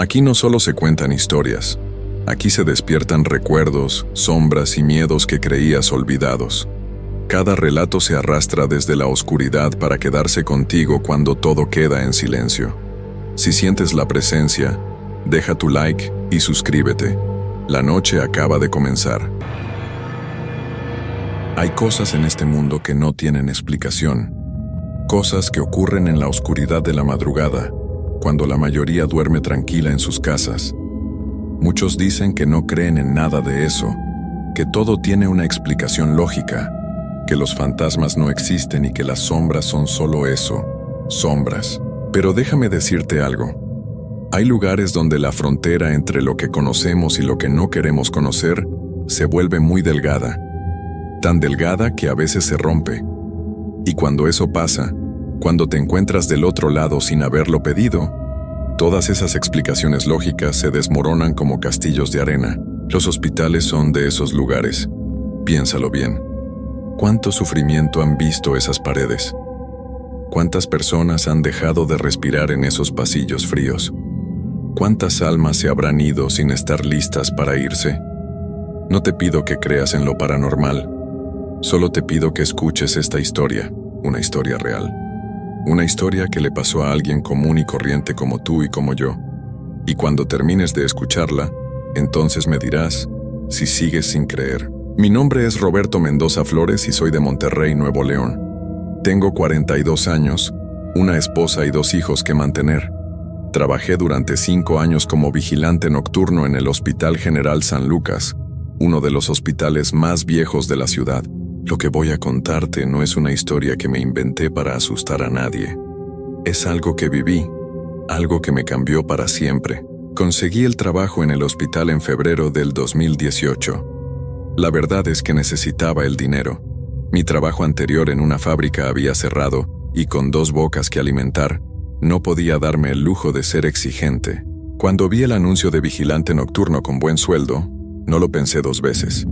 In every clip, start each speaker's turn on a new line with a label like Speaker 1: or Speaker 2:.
Speaker 1: Aquí no solo se cuentan historias, aquí se despiertan recuerdos, sombras y miedos que creías olvidados. Cada relato se arrastra desde la oscuridad para quedarse contigo cuando todo queda en silencio. Si sientes la presencia, deja tu like y suscríbete. La noche acaba de comenzar. Hay cosas en este mundo que no tienen explicación. Cosas que ocurren en la oscuridad de la madrugada, cuando la mayoría duerme tranquila en sus casas. Muchos dicen que no creen en nada de eso, que todo tiene una explicación lógica, que los fantasmas no existen y que las sombras son solo eso, sombras. Pero déjame decirte algo. Hay lugares donde la frontera entre lo que conocemos y lo que no queremos conocer se vuelve muy delgada, tan delgada que a veces se rompe. Y cuando eso pasa, cuando te encuentras del otro lado sin haberlo pedido, todas esas explicaciones lógicas se desmoronan como castillos de arena. Los hospitales son de esos lugares. Piénsalo bien. ¿Cuánto sufrimiento han visto esas paredes? ¿Cuántas personas han dejado de respirar en esos pasillos fríos? ¿Cuántas almas se habrán ido sin estar listas para irse? No te pido que creas en lo paranormal. Solo te pido que escuches esta historia, una historia real. Una historia que le pasó a alguien común y corriente como tú y como yo. Y cuando termines de escucharla, entonces me dirás si sigues sin creer. Mi nombre es Roberto Mendoza Flores y soy de Monterrey, Nuevo León. Tengo 42 años, una esposa y 2 hijos que mantener. Trabajé durante 5 años como vigilante nocturno en el Hospital General San Lucas, uno de los hospitales más viejos de la ciudad. Lo que voy a contarte no es una historia que me inventé para asustar a nadie. Es algo que viví, algo que me cambió para siempre. Conseguí el trabajo en el hospital en febrero del 2018. La verdad es que necesitaba el dinero. Mi trabajo anterior en una fábrica había cerrado, y con 2 bocas que alimentar, no podía darme el lujo de ser exigente. Cuando vi el anuncio de vigilante nocturno con buen sueldo, no lo pensé 2 veces.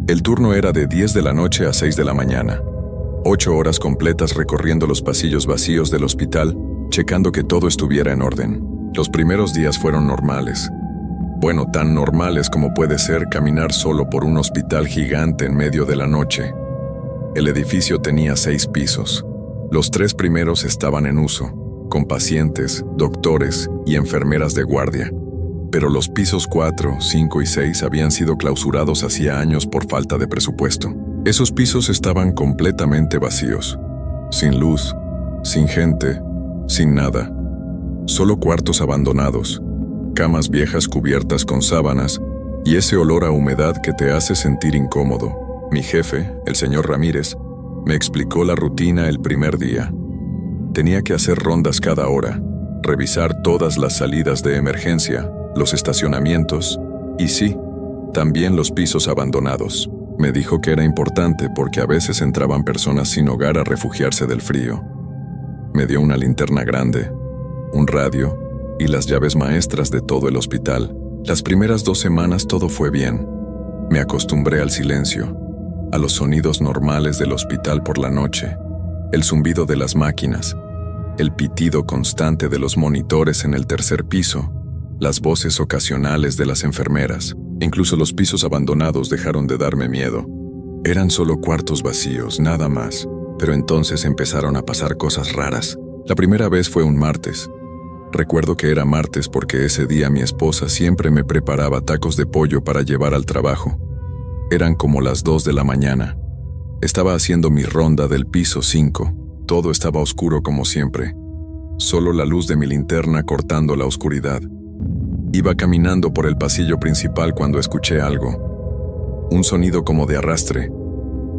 Speaker 1: El turno era de 10 de la noche a 6 de la mañana. 8 horas completas recorriendo los pasillos vacíos del hospital, checando que todo estuviera en orden. Los primeros días fueron normales. Bueno, tan normales como puede ser caminar solo por un hospital gigante en medio de la noche. El edificio tenía 6 pisos. Los 3 primeros estaban en uso, con pacientes, doctores y enfermeras de guardia. Pero los pisos 4, 5 y 6 habían sido clausurados hacía años por falta de presupuesto. Esos pisos estaban completamente vacíos, sin luz, sin gente, sin nada. Solo cuartos abandonados, camas viejas cubiertas con sábanas y ese olor a humedad que te hace sentir incómodo. Mi jefe, el señor Ramírez, me explicó la rutina el primer día. Tenía que hacer rondas cada hora, revisar todas las salidas de emergencia, los estacionamientos y sí, también los pisos abandonados. Me dijo que era importante porque a veces entraban personas sin hogar a refugiarse del frío. Me dio una linterna grande, un radio y las llaves maestras de todo el hospital. Las primeras 2 semanas todo fue bien. Me acostumbré al silencio, a los sonidos normales del hospital por la noche, el zumbido de las máquinas, el pitido constante de los monitores en el 3er piso, las voces ocasionales de las enfermeras. Incluso los pisos abandonados dejaron de darme miedo. Eran solo cuartos vacíos, nada más. Pero entonces empezaron a pasar cosas raras. La primera vez fue un martes. Recuerdo que era martes porque ese día mi esposa siempre me preparaba tacos de pollo para llevar al trabajo. Eran como las 2 de la mañana. Estaba haciendo mi ronda del piso 5. Todo estaba oscuro como siempre. Solo la luz de mi linterna cortando la oscuridad. Iba caminando por el pasillo principal cuando escuché algo. Un sonido como de arrastre,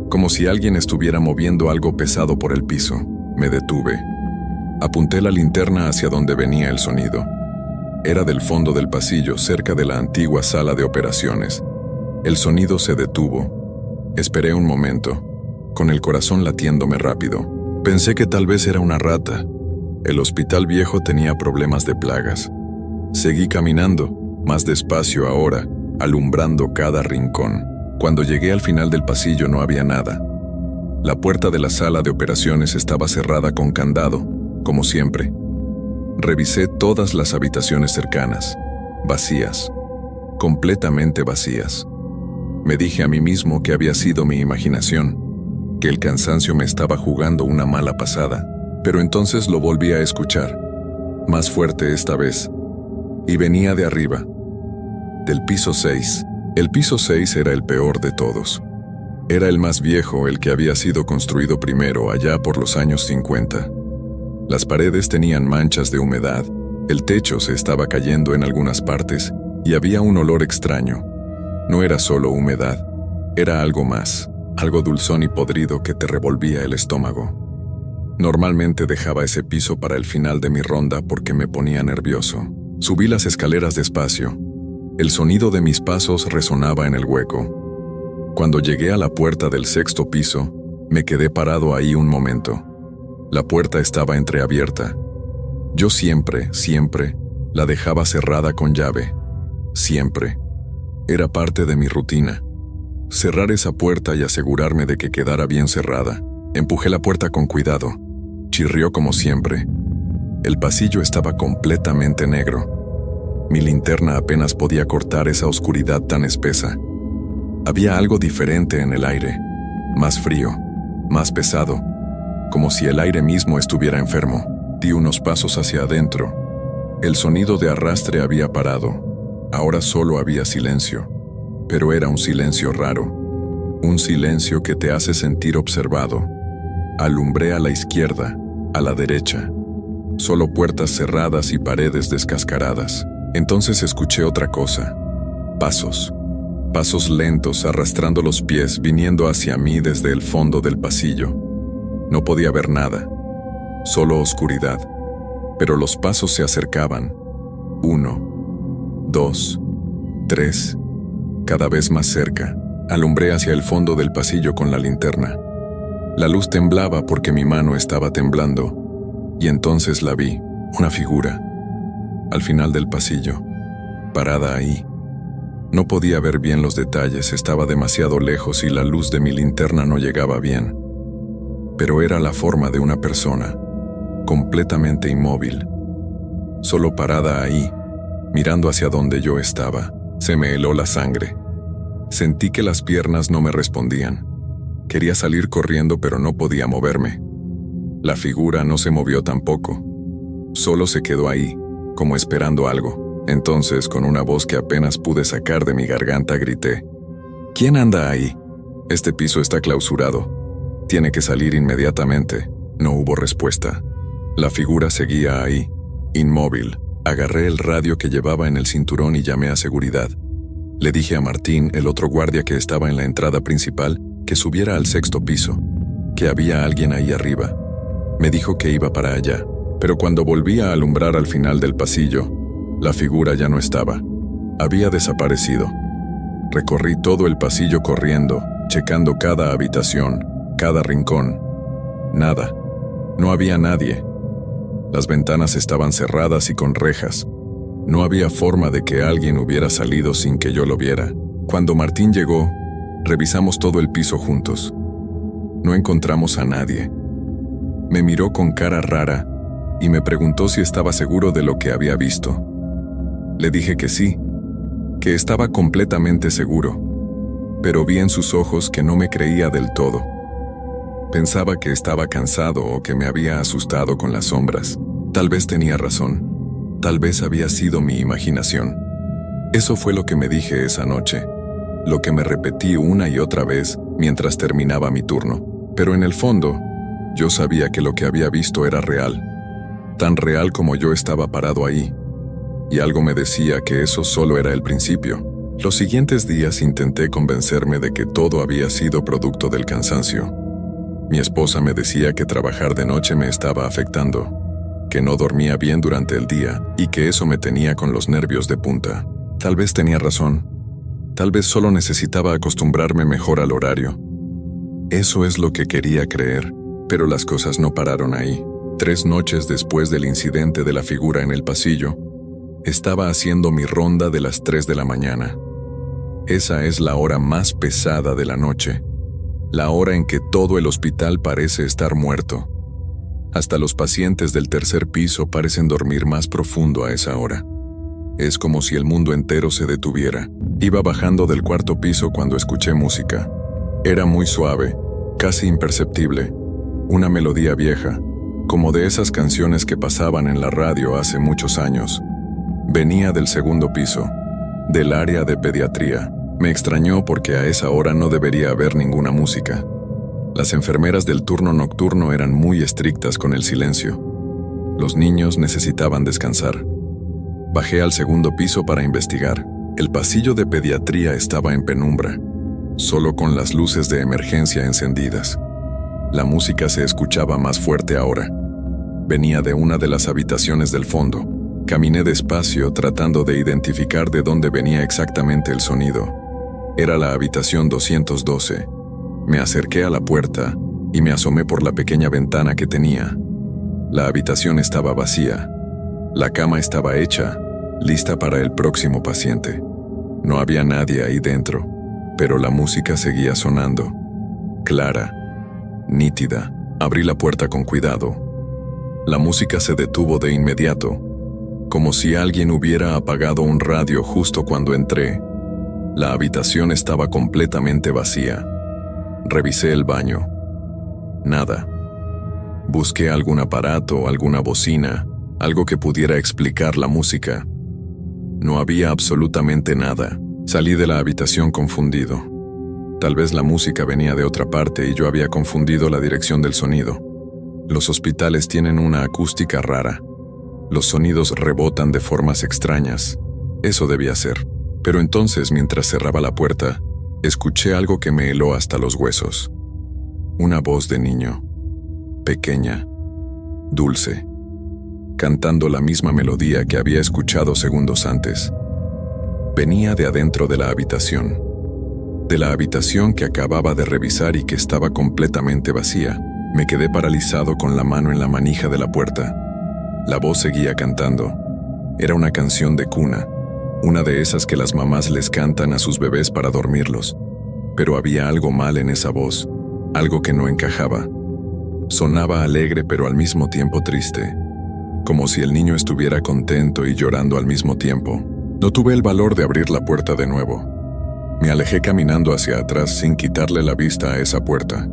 Speaker 1: como si alguien estuviera moviendo algo pesado por el piso. Me detuve. Apunté la linterna hacia donde venía el sonido. Era del fondo del pasillo, cerca de la antigua sala de operaciones. El sonido se detuvo. Esperé un momento, con el corazón latiéndome rápido. Pensé que tal vez era una rata. El hospital viejo tenía problemas de plagas. Seguí caminando, más despacio ahora, alumbrando cada rincón. Cuando llegué al final del pasillo no había nada. La puerta de la sala de operaciones estaba cerrada con candado, como siempre. Revisé todas las habitaciones cercanas. vacías, completamente vacías. Me dije a mí mismo que había sido mi imaginación, que el cansancio me estaba jugando una mala pasada, pero entonces lo volví a escuchar, más fuerte esta vez, y venía de arriba, del piso 6. El piso 6 era el peor de todos. Era el más viejo, el que había sido construido primero allá por los años 50. Las paredes tenían manchas de humedad, el techo se estaba cayendo en algunas partes y había un olor extraño. No era solo humedad, era algo más, algo dulzón y podrido que te revolvía el estómago. Normalmente dejaba ese piso para el final de mi ronda porque me ponía nervioso. Subí las escaleras despacio. El sonido de mis pasos resonaba en el hueco. Cuando llegué a la puerta del 6º piso, me quedé parado ahí un momento. La puerta estaba entreabierta. Yo siempre la dejaba cerrada con llave. Siempre. Era parte de mi rutina. Cerrar esa puerta y asegurarme de que quedara bien cerrada. Empujé la puerta con cuidado. Chirrió como siempre. El pasillo estaba completamente negro. Mi linterna apenas podía cortar esa oscuridad tan espesa. Había algo diferente en el aire, más frío, más pesado, como si el aire mismo estuviera enfermo. Di unos pasos hacia adentro. El sonido de arrastre había parado. Ahora solo había silencio, pero era un silencio raro, un silencio que te hace sentir observado. Alumbré a la izquierda, a la derecha. Solo puertas cerradas y paredes descascaradas. Entonces escuché otra cosa. Pasos. Pasos lentos arrastrando los pies viniendo hacia mí desde el fondo del pasillo. No podía ver nada, solo oscuridad. Pero los pasos se acercaban. 1, 2, 3, cada vez más cerca. Alumbré hacia el fondo del pasillo con la linterna. La luz temblaba porque mi mano estaba temblando. Y entonces la vi, una figura, al final del pasillo, parada ahí. No podía ver bien los detalles, estaba demasiado lejos y la luz de mi linterna no llegaba bien. Pero era la forma de una persona, completamente inmóvil. Solo parada ahí, mirando hacia donde yo estaba. Se me heló la sangre. Sentí que las piernas no me respondían. Quería salir corriendo pero no podía moverme. La figura no se movió tampoco. Solo se quedó ahí, como esperando algo. Entonces, con una voz que apenas pude sacar de mi garganta, grité: ¿Quién anda ahí? Este piso está clausurado. Tiene que salir inmediatamente. No hubo respuesta. La figura seguía ahí, inmóvil. Agarré el radio que llevaba en el cinturón y llamé a seguridad. Le dije a Martín, el otro guardia que estaba en la entrada principal, que subiera al 6º piso, que había alguien ahí arriba. Me dijo que iba para allá, pero cuando volví a alumbrar al final del pasillo, la figura ya no estaba. Había desaparecido. Recorrí todo el pasillo corriendo, checando cada habitación, cada rincón. Nada. No había nadie. Las ventanas estaban cerradas y con rejas. No había forma de que alguien hubiera salido sin que yo lo viera. Cuando Martín llegó, revisamos todo el piso juntos. No encontramos a nadie. Me miró con cara rara y me preguntó si estaba seguro de lo que había visto. Le dije que sí, que estaba completamente seguro, pero vi en sus ojos que no me creía del todo. Pensaba que estaba cansado o que me había asustado con las sombras. Tal vez tenía razón, tal vez había sido mi imaginación. Eso fue lo que me dije esa noche, lo que me repetí una y otra vez mientras terminaba mi turno. Pero en el fondo, yo sabía que lo que había visto era real, tan real como yo estaba parado ahí. Y algo me decía que eso solo era el principio. Los siguientes días intenté convencerme de que todo había sido producto del cansancio. Mi esposa me decía que trabajar de noche me estaba afectando, que no dormía bien durante el día y que eso me tenía con los nervios de punta. Tal vez tenía razón. Tal vez solo necesitaba acostumbrarme mejor al horario. Eso es lo que quería creer, pero las cosas no pararon ahí. 3 noches después del incidente de la figura en el pasillo, estaba haciendo mi ronda de las 3 de la mañana. Esa es la hora más pesada de la noche, la hora en que todo el hospital parece estar muerto. Hasta los pacientes del 3er piso parecen dormir más profundo a esa hora. Es como si el mundo entero se detuviera. Iba bajando del cuarto piso cuando escuché música. Era muy suave, casi imperceptible, una melodía vieja, como de esas canciones que pasaban en la radio hace muchos años. Venía del segundo piso, del área de pediatría. Me extrañó porque a esa hora no debería haber ninguna música. Las enfermeras del turno nocturno eran muy estrictas con el silencio. Los niños necesitaban descansar. Bajé al segundo piso para investigar. El pasillo de pediatría estaba en penumbra, solo con las luces de emergencia encendidas. La música se escuchaba más fuerte ahora. Venía de una de las habitaciones del fondo. Caminé despacio tratando de identificar de dónde venía exactamente el sonido. Era la habitación 212. Me acerqué a la puerta y me asomé por la pequeña ventana que tenía. La habitación estaba vacía. La cama estaba hecha, lista para el próximo paciente. No había nadie ahí dentro, pero la música seguía sonando. Clara, nítida. Abrí la puerta con cuidado. La música se detuvo de inmediato, como si alguien hubiera apagado un radio justo cuando entré. La habitación estaba completamente vacía. Revisé el baño. Nada. Busqué algún aparato, alguna bocina, algo que pudiera explicar la música. No había absolutamente nada. Salí de la habitación confundido. Tal vez la música venía de otra parte y yo había confundido la dirección del sonido. Los hospitales tienen una acústica rara. Los sonidos rebotan de formas extrañas. Eso debía ser. Pero entonces, mientras cerraba la puerta, escuché algo que me heló hasta los huesos. Una voz de niño. Pequeña. Dulce. Cantando la misma melodía que había escuchado segundos antes. Venía de adentro de la habitación. De la habitación que acababa de revisar y que estaba completamente vacía. Me quedé paralizado con la mano en la manija de la puerta. La voz seguía cantando. Era una canción de cuna, una de esas que las mamás les cantan a sus bebés para dormirlos. Pero había algo mal en esa voz, algo que no encajaba. Sonaba alegre pero al mismo tiempo triste, como si el niño estuviera contento y llorando al mismo tiempo. No tuve el valor de abrir la puerta de nuevo. Me alejé caminando hacia atrás sin quitarle la vista a esa puerta.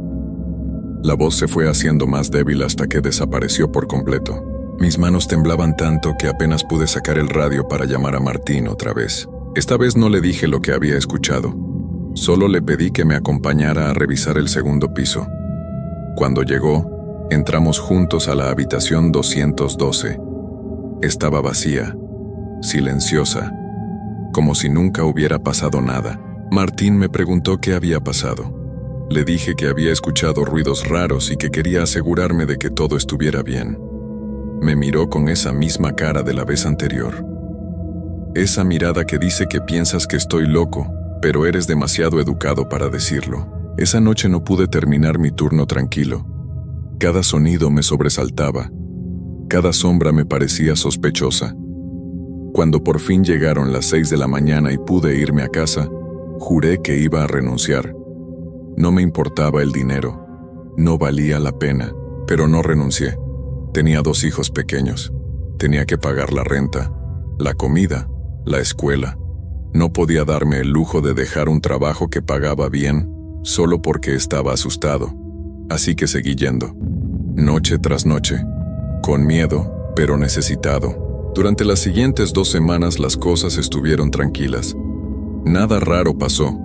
Speaker 1: La voz se fue haciendo más débil hasta que desapareció por completo. Mis manos temblaban tanto que apenas pude sacar el radio para llamar a Martín otra vez. Esta vez no le dije lo que había escuchado. Solo le pedí que me acompañara a revisar el segundo piso. Cuando llegó, entramos juntos a la habitación 212. Estaba vacía, silenciosa, como si nunca hubiera pasado nada. Martín me preguntó qué había pasado. Le dije que había escuchado ruidos raros y que quería asegurarme de que todo estuviera bien. Me miró con esa misma cara de la vez anterior. Esa mirada que dice que piensas que estoy loco, pero eres demasiado educado para decirlo. Esa noche no pude terminar mi turno tranquilo. Cada sonido me sobresaltaba. Cada sombra me parecía sospechosa. Cuando por fin llegaron las 6 de la mañana y pude irme a casa, juré que iba a renunciar. No me importaba el dinero. No valía la pena, pero no renuncié. Tenía 2 hijos pequeños. Tenía que pagar la renta, la comida, la escuela. No podía darme el lujo de dejar un trabajo que pagaba bien, solo porque estaba asustado. Así que seguí yendo. Noche tras noche. Con miedo, pero necesitado. Durante las siguientes 2 semanas las cosas estuvieron tranquilas. Nada raro pasó.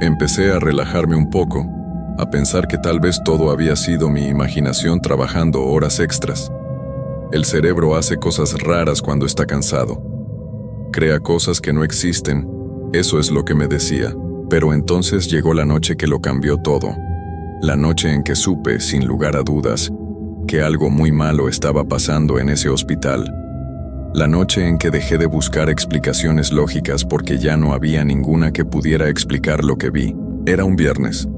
Speaker 1: Empecé a relajarme un poco, a pensar que tal vez todo había sido mi imaginación trabajando horas extras. El cerebro hace cosas raras cuando está cansado. Crea cosas que no existen, eso es lo que me decía. Pero entonces llegó la noche que lo cambió todo. La noche en que supe, sin lugar a dudas, que algo muy malo estaba pasando en ese hospital. La noche en que dejé de buscar explicaciones lógicas porque ya no había ninguna que pudiera explicar lo que vi. Era un viernes.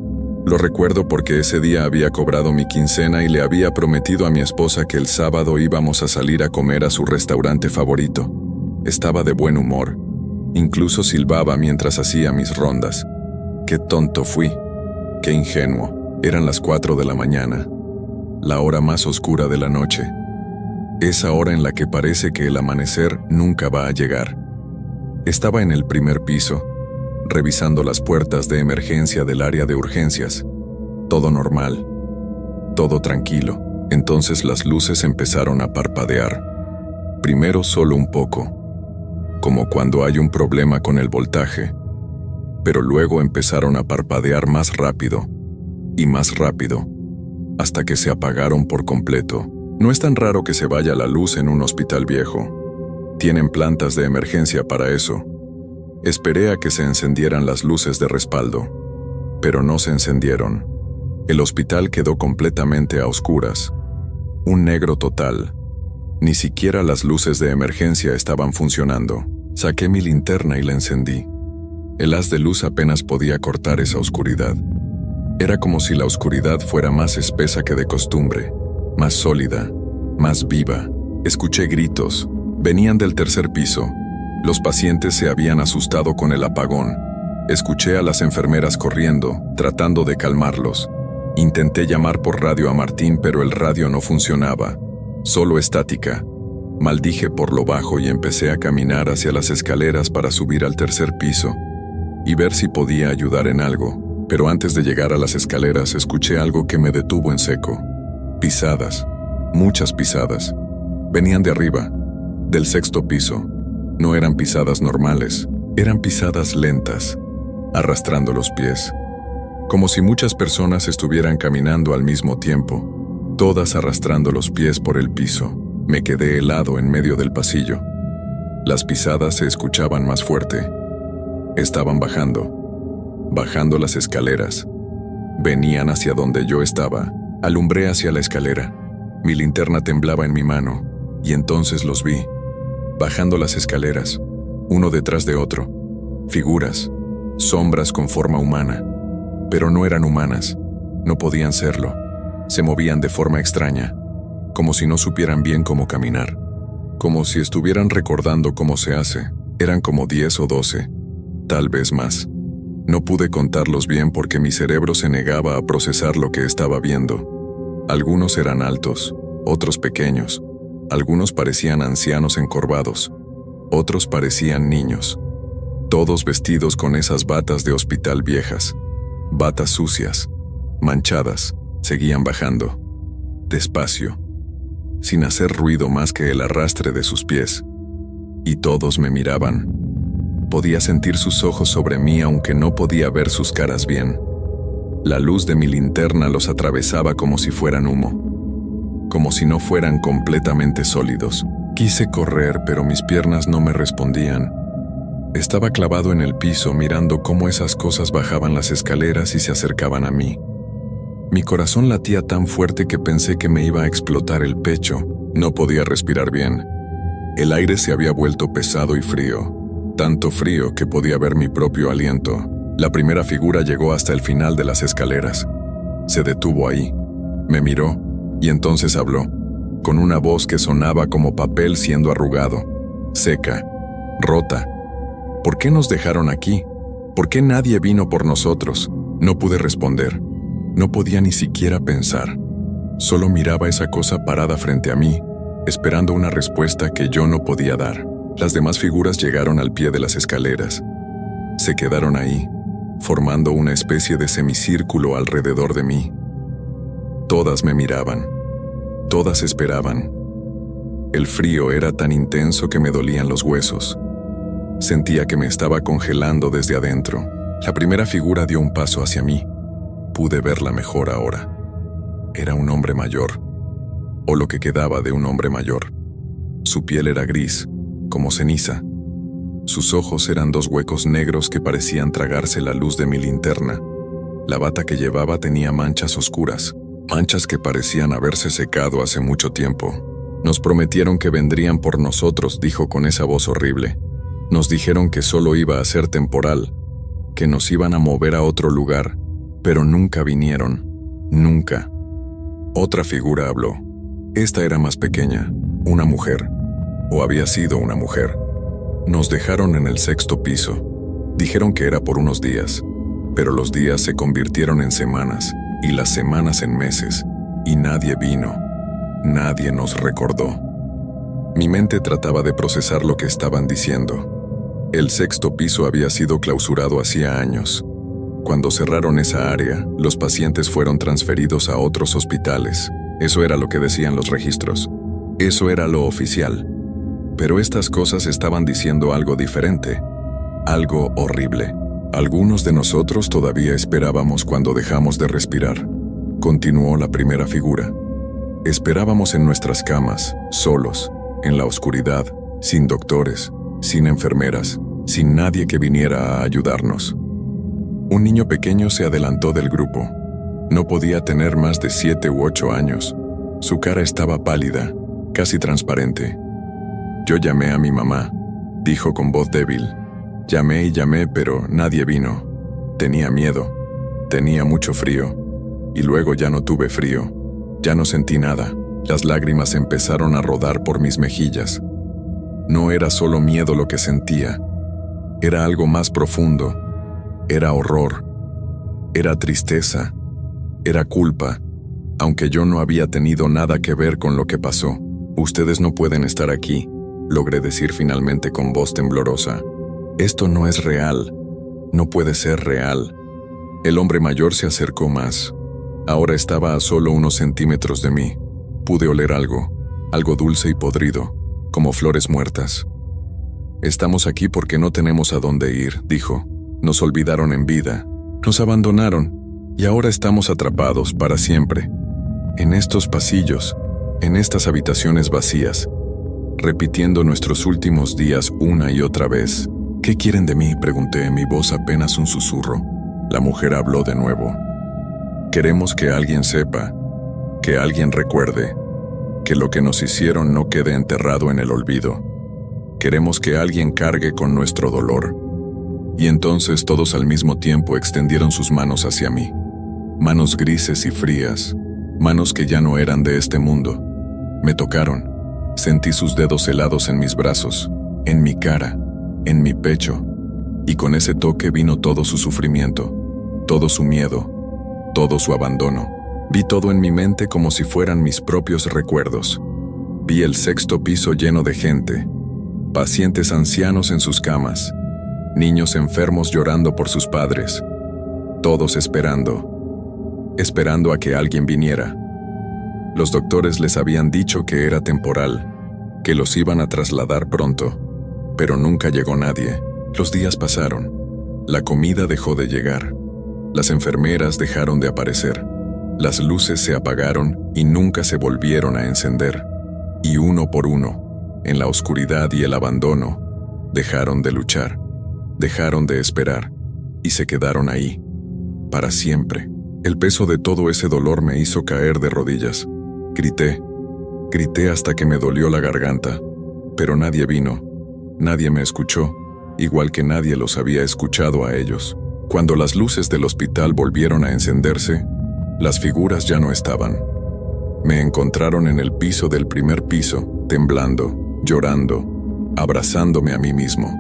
Speaker 1: Lo recuerdo porque ese día había cobrado mi quincena y le había prometido a mi esposa que el sábado íbamos a salir a comer a su restaurante favorito. Estaba de buen humor. Incluso silbaba mientras hacía mis rondas. Qué tonto fui. Qué ingenuo. Eran las 4 de la mañana. La hora más oscura de la noche. Esa hora en la que parece que el amanecer nunca va a llegar. Estaba en el primer piso, revisando las puertas de emergencia del área de urgencias. Todo normal, todo tranquilo. Entonces las luces empezaron a parpadear. Primero solo un poco, como cuando hay un problema con el voltaje, pero luego empezaron a parpadear más rápido, y más rápido, hasta que se apagaron por completo. No es tan raro que se vaya la luz en un hospital viejo. Tienen plantas de emergencia para eso. Esperé a que se encendieran las luces de respaldo, pero no se encendieron. El hospital quedó completamente a oscuras. Un negro total. Ni siquiera las luces de emergencia estaban funcionando. Saqué mi linterna y la encendí. El haz de luz apenas podía cortar esa oscuridad. Era como si la oscuridad fuera más espesa que de costumbre, más sólida, más viva. Escuché gritos. Venían del tercer piso. Los pacientes se habían asustado con el apagón. Escuché a las enfermeras corriendo, tratando de calmarlos. Intenté llamar por radio a Martín, pero el radio no funcionaba. Solo estática. Maldije por lo bajo y empecé a caminar hacia las escaleras para subir al tercer piso y ver si podía ayudar en algo. Pero antes de llegar a las escaleras escuché algo que me detuvo en seco. Pisadas. Muchas pisadas. Venían de arriba, del sexto piso. No eran pisadas normales, eran pisadas lentas, arrastrando los pies. Como si muchas personas estuvieran caminando al mismo tiempo, todas arrastrando los pies por el piso. Me quedé helado en medio del pasillo. Las pisadas se escuchaban más fuerte. Estaban bajando las escaleras. Venían hacia donde yo estaba. Alumbré hacia la escalera. Mi linterna temblaba en mi mano, y entonces los vi, bajando las escaleras, uno detrás de otro. Figuras, sombras con forma humana. Pero no eran humanas, no podían serlo. Se movían de forma extraña, como si no supieran bien cómo caminar, como si estuvieran recordando cómo se hace. Eran como 10 o 12, tal vez más. No pude contarlos bien porque mi cerebro se negaba a procesar lo que estaba viendo. Algunos eran altos, otros pequeños. Algunos parecían ancianos encorvados, otros parecían niños. Todos vestidos con esas batas de hospital viejas. Batas sucias, manchadas, seguían bajando. Despacio, sin hacer ruido más que el arrastre de sus pies. Y todos me miraban. Podía sentir sus ojos sobre mí aunque no podía ver sus caras bien. La luz de mi linterna los atravesaba como si fueran humo, como si no fueran completamente sólidos. Quise correr, pero mis piernas no me respondían. Estaba clavado en el piso mirando cómo esas cosas bajaban las escaleras y se acercaban a mí. Mi corazón latía tan fuerte que pensé que me iba a explotar el pecho. No podía respirar bien. El aire se había vuelto pesado y frío, tanto frío que podía ver mi propio aliento. La primera figura llegó hasta el final de las escaleras. Se detuvo ahí, me miró y entonces habló, con una voz que sonaba como papel siendo arrugado, seca, rota. ¿Por qué nos dejaron aquí? ¿Por qué nadie vino por nosotros? No pude responder. No podía ni siquiera pensar. Solo miraba esa cosa parada frente a mí, esperando una respuesta que yo no podía dar. Las demás figuras llegaron al pie de las escaleras. Se quedaron ahí, formando una especie de semicírculo alrededor de mí. Todas me miraban. Todas esperaban. El frío era tan intenso que me dolían los huesos. Sentía que me estaba congelando desde adentro. La primera figura dio un paso hacia mí. Pude verla mejor ahora. Era un hombre mayor, o lo que quedaba de un hombre mayor. Su piel era gris, como ceniza. Sus ojos eran dos huecos negros que parecían tragarse la luz de mi linterna. La bata que llevaba tenía manchas oscuras, manchas que parecían haberse secado hace mucho tiempo. Nos prometieron que vendrían por nosotros, dijo con esa voz horrible. Nos dijeron que solo iba a ser temporal, que nos iban a mover a otro lugar, pero nunca vinieron, nunca. Otra figura habló. Esta era más pequeña, una mujer, o había sido una mujer. Nos dejaron en el sexto piso. Dijeron que era por unos días, pero los días se convirtieron en semanas, y las semanas en meses, y nadie vino. Nadie nos recordó. Mi mente trataba de procesar lo que estaban diciendo. El sexto piso había sido clausurado hacía años. Cuando cerraron esa área, los pacientes fueron transferidos a otros hospitales. Eso era lo que decían los registros. Eso era lo oficial. Pero estas cosas estaban diciendo algo diferente. Algo horrible. Algunos de nosotros todavía esperábamos cuando dejamos de respirar. Continuó la primera figura. Esperábamos en nuestras camas, solos, en la oscuridad, sin doctores, sin enfermeras, sin nadie que viniera a ayudarnos. Un niño pequeño se adelantó del grupo. No podía tener más de 7 u 8 años. Su cara estaba pálida, casi transparente. Yo llamé a mi mamá, dijo con voz débil. Llamé y llamé, pero nadie vino. Tenía miedo, tenía mucho frío. Y luego ya no tuve frío, ya no sentí nada. Las lágrimas empezaron a rodar por mis mejillas. No era solo miedo lo que sentía, era algo más profundo. Era horror, era tristeza, era culpa, aunque yo no había tenido nada que ver con lo que pasó. Ustedes no pueden estar aquí, logré decir finalmente con voz temblorosa. Esto no es real, no puede ser real. El hombre mayor se acercó más. Ahora estaba a solo unos centímetros de mí. Pude oler algo dulce y podrido, como flores muertas. Estamos aquí porque no tenemos a dónde ir, dijo. Nos olvidaron en vida, nos abandonaron, y ahora estamos atrapados para siempre. En estos pasillos, en estas habitaciones vacías, repitiendo nuestros últimos días una y otra vez. ¿Qué quieren de mí?, pregunté, mi voz apenas un susurro. La mujer habló de nuevo. Queremos que alguien sepa, que alguien recuerde, que lo que nos hicieron no quede enterrado en el olvido. Queremos que alguien cargue con nuestro dolor. Y entonces todos al mismo tiempo extendieron sus manos hacia mí. Manos grises y frías, manos que ya no eran de este mundo. Me tocaron, sentí sus dedos helados en mis brazos, en mi cara, en mi pecho, y con ese toque vino todo su sufrimiento, todo su miedo, todo su abandono. Vi todo en mi mente como si fueran mis propios recuerdos. Vi el sexto piso lleno de gente, pacientes ancianos en sus camas, niños enfermos llorando por sus padres, todos esperando a que alguien viniera. Los doctores les habían dicho que era temporal, que los iban a trasladar pronto, pero nunca llegó nadie. Los días pasaron, la comida dejó de llegar, las enfermeras dejaron de aparecer, las luces se apagaron y nunca se volvieron a encender, y uno por uno, en la oscuridad y el abandono, dejaron de luchar. Dejaron de esperar y se quedaron ahí, para siempre. El peso de todo ese dolor me hizo caer de rodillas. Grité hasta que me dolió la garganta, pero nadie vino, nadie me escuchó, igual que nadie los había escuchado a ellos. Cuando las luces del hospital volvieron a encenderse, las figuras ya no estaban. Me encontraron en el piso del primer piso, temblando, llorando, abrazándome a mí mismo.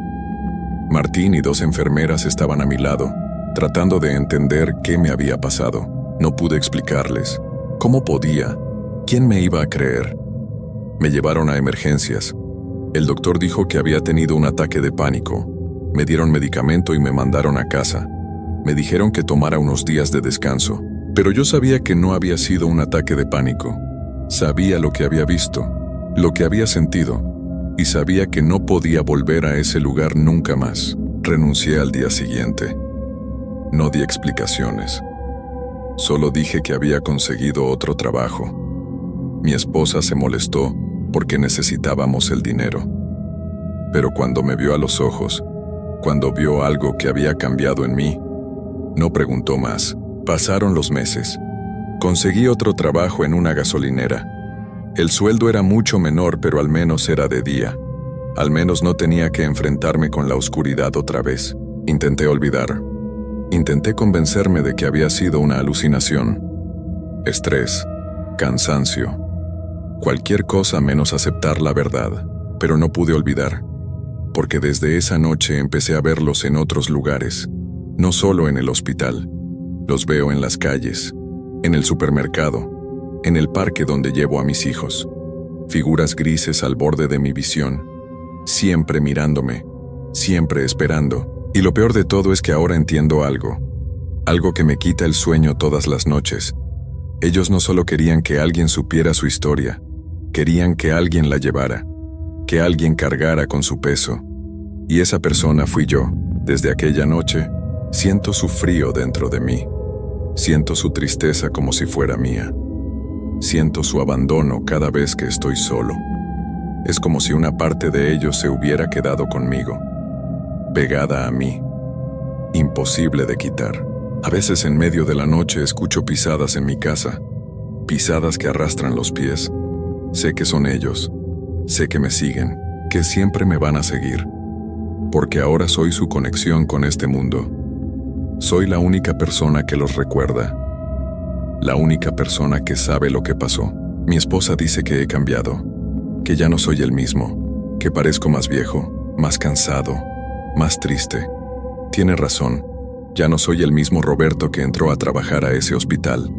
Speaker 1: Martín y 2 enfermeras estaban a mi lado, tratando de entender qué me había pasado. No pude explicarles. ¿Cómo podía? ¿Quién me iba a creer? Me llevaron a emergencias. El doctor dijo que había tenido un ataque de pánico. Me dieron medicamento y me mandaron a casa. Me dijeron que tomara unos días de descanso, pero yo sabía que no había sido un ataque de pánico. Sabía lo que había visto, lo que había sentido, y sabía que no podía volver a ese lugar nunca más. Renuncié al día siguiente. No di explicaciones. Solo dije que había conseguido otro trabajo. Mi esposa se molestó porque necesitábamos el dinero. Pero cuando me vio a los ojos, cuando vio algo que había cambiado en mí, no preguntó más. Pasaron los meses. Conseguí otro trabajo en una gasolinera. El sueldo era mucho menor, pero al menos era de día. Al menos no tenía que enfrentarme con la oscuridad otra vez. Intenté olvidar. Intenté convencerme de que había sido una alucinación. Estrés, cansancio, cualquier cosa menos aceptar la verdad. Pero no pude olvidar, porque desde esa noche empecé a verlos en otros lugares, no solo en el hospital. Los veo en las calles, en el supermercado, en el parque donde llevo a mis hijos. figuras grises al borde de mi visión, siempre mirándome, siempre esperando. Y lo peor de todo es que ahora entiendo algo que me quita el sueño todas las noches. Ellos no solo querían que alguien supiera su historia, querían que alguien la llevara, que alguien cargara con su peso. Y esa persona fui yo. Desde aquella noche, siento su frío dentro de mí. Siento su tristeza como si fuera mía. Siento su abandono cada vez que estoy solo. Es como si una parte de ellos se hubiera quedado conmigo, pegada a mí, imposible de quitar. A veces en medio de la noche escucho pisadas en mi casa, pisadas que arrastran los pies. Sé que son ellos, sé que me siguen, que siempre me van a seguir, porque ahora soy su conexión con este mundo. Soy la única persona que los recuerda, la única persona que sabe lo que pasó. Mi esposa dice que he cambiado, que ya no soy el mismo, que parezco más viejo, más cansado, más triste. Tiene razón, ya no soy el mismo Roberto que entró a trabajar a ese hospital.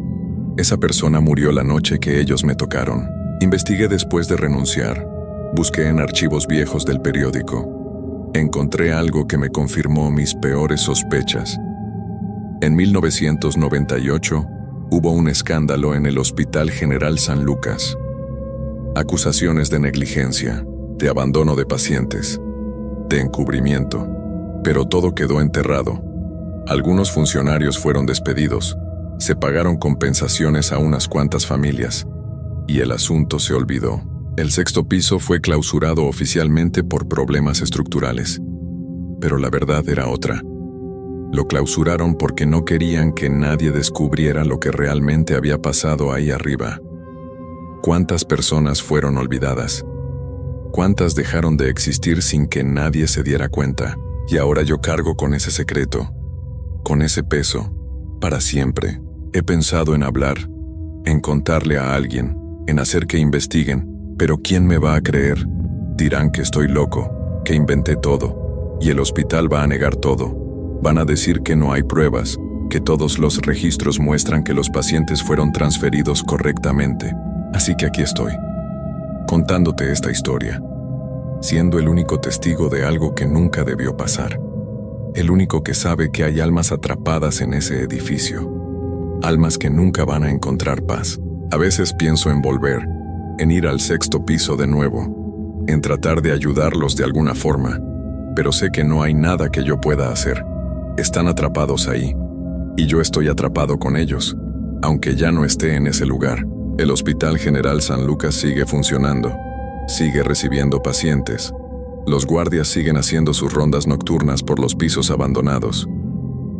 Speaker 1: Esa persona murió la noche que ellos me tocaron. Investigué después de renunciar. Busqué en archivos viejos del periódico. Encontré algo que me confirmó mis peores sospechas. En 1998, hubo un escándalo en el Hospital General San Lucas. Acusaciones de negligencia, de abandono de pacientes, de encubrimiento. Pero todo quedó enterrado. Algunos funcionarios fueron despedidos. Se pagaron compensaciones a unas cuantas familias. Y el asunto se olvidó. El 6º piso fue clausurado oficialmente por problemas estructurales. Pero la verdad era otra. Lo clausuraron porque no querían que nadie descubriera lo que realmente había pasado ahí arriba. ¿Cuántas personas fueron olvidadas? ¿Cuántas dejaron de existir sin que nadie se diera cuenta? Y ahora yo cargo con ese secreto, con ese peso, para siempre. He pensado en hablar, en contarle a alguien, en hacer que investiguen, pero ¿quién me va a creer? Dirán que estoy loco, que inventé todo, y el hospital va a negar todo. Van a decir que no hay pruebas, que todos los registros muestran que los pacientes fueron transferidos correctamente. Así que aquí estoy, contándote esta historia, siendo el único testigo de algo que nunca debió pasar. El único que sabe que hay almas atrapadas en ese edificio. Almas que nunca van a encontrar paz. A veces pienso en volver, en ir al 6º piso de nuevo, en tratar de ayudarlos de alguna forma, pero sé que no hay nada que yo pueda hacer. Están atrapados ahí, y yo estoy atrapado con ellos, aunque ya no esté en ese lugar. El Hospital General San Lucas sigue funcionando, sigue recibiendo pacientes. Los guardias siguen haciendo sus rondas nocturnas por los pisos abandonados,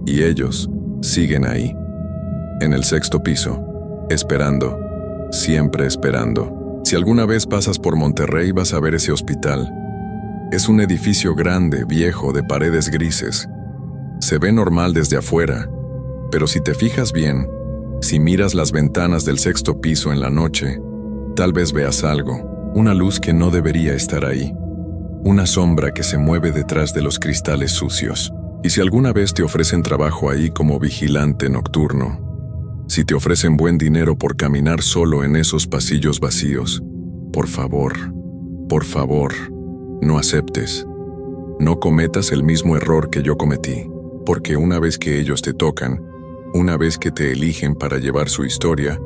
Speaker 1: y ellos siguen ahí, en el 6º piso, esperando, siempre esperando. Si alguna vez pasas por Monterrey vas a ver ese hospital. Es un edificio grande, viejo, de paredes grises. Se ve normal desde afuera, pero si te fijas bien, si miras las ventanas del 6º piso en la noche, tal vez veas algo, una luz que no debería estar ahí, una sombra que se mueve detrás de los cristales sucios. Y si alguna vez te ofrecen trabajo ahí como vigilante nocturno, si te ofrecen buen dinero por caminar solo en esos pasillos vacíos, por favor, no aceptes. No cometas el mismo error que yo cometí, porque una vez que ellos te tocan, una vez que te eligen para llevar su historia,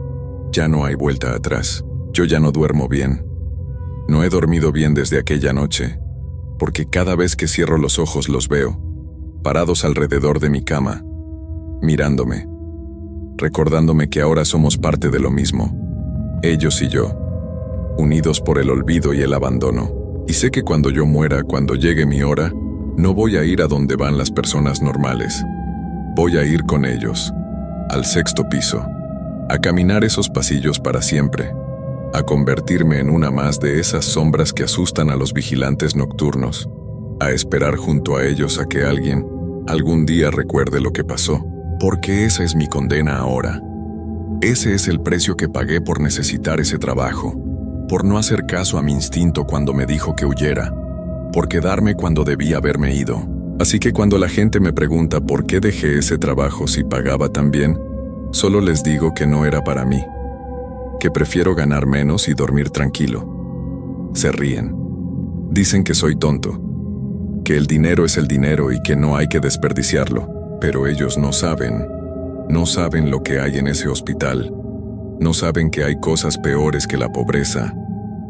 Speaker 1: ya no hay vuelta atrás. Yo ya no duermo bien. No he dormido bien desde aquella noche, porque cada vez que cierro los ojos los veo, parados alrededor de mi cama, mirándome, recordándome que ahora somos parte de lo mismo, ellos y yo, unidos por el olvido y el abandono. Y sé que cuando yo muera, cuando llegue mi hora, no voy a ir a donde van las personas normales. Voy a ir con ellos, al 6º piso, a caminar esos pasillos para siempre, a convertirme en una más de esas sombras que asustan a los vigilantes nocturnos, a esperar junto a ellos a que alguien, algún día recuerde lo que pasó. Porque esa es mi condena ahora. Ese es el precio que pagué por necesitar ese trabajo, por no hacer caso a mi instinto cuando me dijo que huyera, por quedarme cuando debía haberme ido. Así que cuando la gente me pregunta por qué dejé ese trabajo si pagaba tan bien, solo les digo que no era para mí, que prefiero ganar menos y dormir tranquilo. Se ríen. Dicen que soy tonto, que el dinero es el dinero y que no hay que desperdiciarlo, pero ellos no saben lo que hay en ese hospital. No saben que hay cosas peores que la pobreza,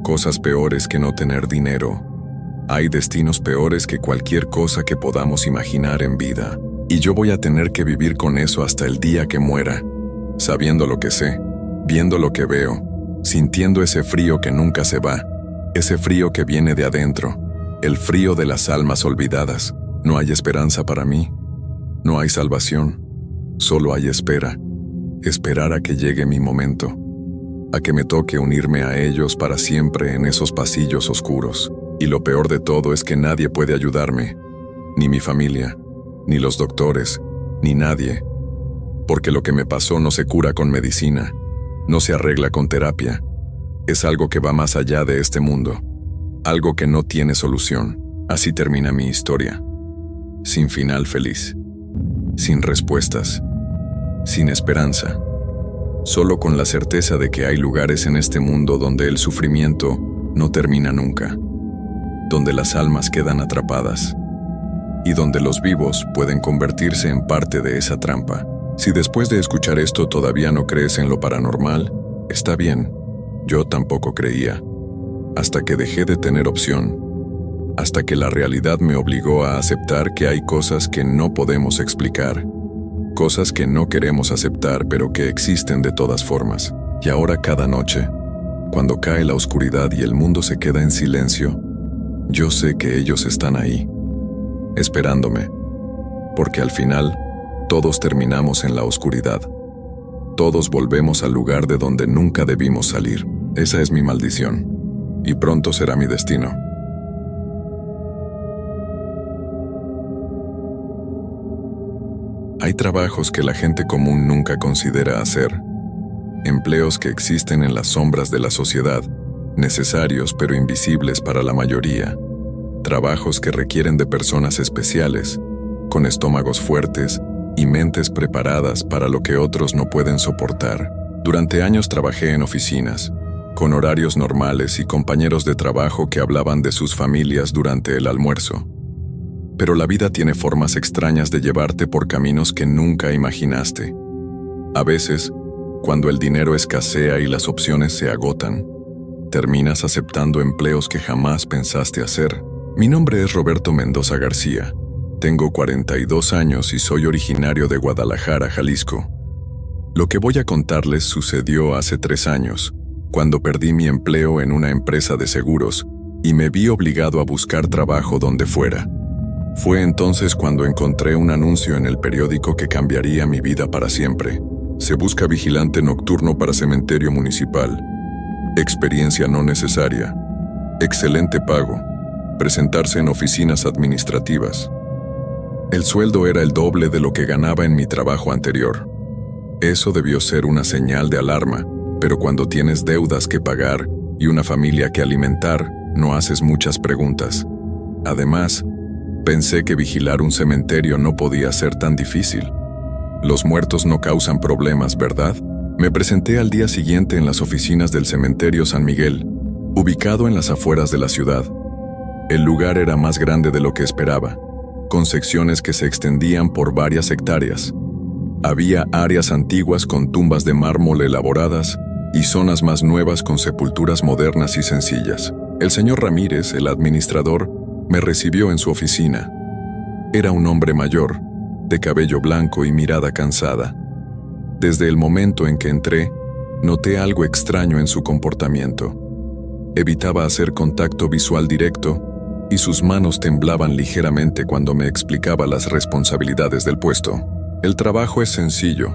Speaker 1: cosas peores que no tener dinero. Hay destinos peores que cualquier cosa que podamos imaginar en vida. Y yo voy a tener que vivir con eso hasta el día que muera, sabiendo lo que sé, viendo lo que veo, sintiendo ese frío que nunca se va, ese frío que viene de adentro, el frío de las almas olvidadas. No hay esperanza para mí, no hay salvación, solo hay espera. Esperar a que llegue mi momento, a que me toque unirme a ellos para siempre en esos pasillos oscuros. Y lo peor de todo es que nadie puede ayudarme, ni mi familia, ni los doctores, ni nadie, porque lo que me pasó no se cura con medicina, no se arregla con terapia. Es algo que va más allá de este mundo, algo que no tiene solución. Así termina mi historia, sin final feliz, sin respuestas, sin esperanza, solo con la certeza de que hay lugares en este mundo donde el sufrimiento no termina nunca, donde las almas quedan atrapadas y donde los vivos pueden convertirse en parte de esa trampa. Si después de escuchar esto todavía no crees en lo paranormal, está bien, yo tampoco creía, hasta que dejé de tener opción, hasta que la realidad me obligó a aceptar que hay cosas que no podemos explicar, cosas que no queremos aceptar pero que existen de todas formas. Y ahora cada noche, cuando cae la oscuridad y el mundo se queda en silencio, yo sé que ellos están ahí, esperándome, porque al final, todos terminamos en la oscuridad. Todos volvemos al lugar de donde nunca debimos salir. Esa es mi maldición, y pronto será mi destino. Hay trabajos que la gente común nunca considera hacer, empleos que existen en las sombras de la sociedad, necesarios pero invisibles para la mayoría, trabajos que requieren de personas especiales, con estómagos fuertes y mentes preparadas para lo que otros no pueden soportar. Durante años trabajé en oficinas, con horarios normales y compañeros de trabajo que hablaban de sus familias durante el almuerzo. Pero la vida tiene formas extrañas de llevarte por caminos que nunca imaginaste. A veces, cuando el dinero escasea y las opciones se agotan, terminas aceptando empleos que jamás pensaste hacer. Mi nombre es Roberto Mendoza García. Tengo 42 años y soy originario de Guadalajara, Jalisco. Lo que voy a contarles sucedió hace 3 años, cuando perdí mi empleo en una empresa de seguros y me vi obligado a buscar trabajo donde fuera. Fue entonces cuando encontré un anuncio en el periódico que cambiaría mi vida para siempre. Se busca vigilante nocturno para cementerio municipal. Experiencia no necesaria. Excelente pago. Presentarse en oficinas administrativas. El sueldo era el doble de lo que ganaba en mi trabajo anterior. Eso debió ser una señal de alarma, pero cuando tienes deudas que pagar y una familia que alimentar, no haces muchas preguntas. Además, pensé que vigilar un cementerio no podía ser tan difícil. Los muertos no causan problemas, ¿verdad? Me presenté al día siguiente en las oficinas del cementerio San Miguel, ubicado en las afueras de la ciudad. El lugar era más grande de lo que esperaba, con secciones que se extendían por varias hectáreas. Había áreas antiguas con tumbas de mármol elaboradas y zonas más nuevas con sepulturas modernas y sencillas. El señor Ramírez, el administrador, me recibió en su oficina. Era un hombre mayor, de cabello blanco y mirada cansada. Desde el momento en que entré, noté algo extraño en su comportamiento. Evitaba hacer contacto visual directo y sus manos temblaban ligeramente cuando me explicaba las responsabilidades del puesto. El trabajo es sencillo,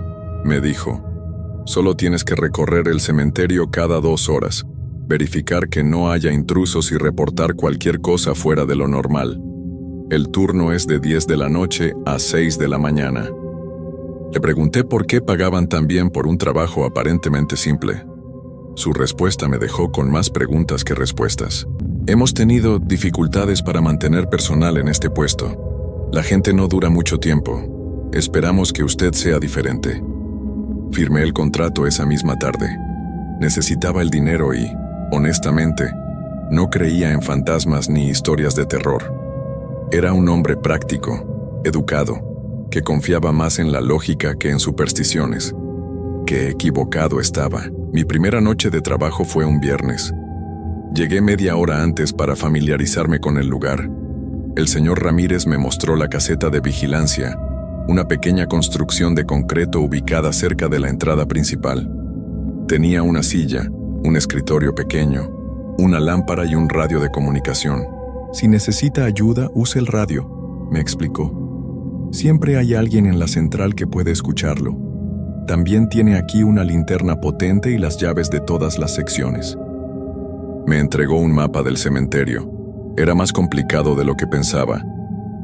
Speaker 1: me dijo. Solo tienes que recorrer el cementerio cada 2 horas, verificar que no haya intrusos y reportar cualquier cosa fuera de lo normal. El turno es de 10 de la noche a 6 de la mañana. Le pregunté por qué pagaban tan bien por un trabajo aparentemente simple. Su respuesta me dejó con más preguntas que respuestas. Hemos tenido dificultades para mantener personal en este puesto. La gente no dura mucho tiempo. Esperamos que usted sea diferente. Firmé el contrato esa misma tarde. Necesitaba el dinero y, honestamente, No creía en fantasmas ni historias de terror. Era un hombre práctico, educado, que confiaba más en la lógica que en supersticiones. Qué equivocado estaba. Mi primera noche de trabajo fue un viernes. Llegué media hora antes para familiarizarme con el lugar. El señor Ramírez me mostró la caseta de vigilancia, una pequeña construcción de concreto ubicada cerca de la entrada principal. Tenía una silla, un escritorio pequeño, una lámpara y un radio de comunicación. Si necesita ayuda, use el radio, me explicó. Siempre hay alguien en la central que puede escucharlo. También tiene aquí una linterna potente y las llaves de todas las secciones. Me entregó un mapa del cementerio. Era más complicado de lo que pensaba.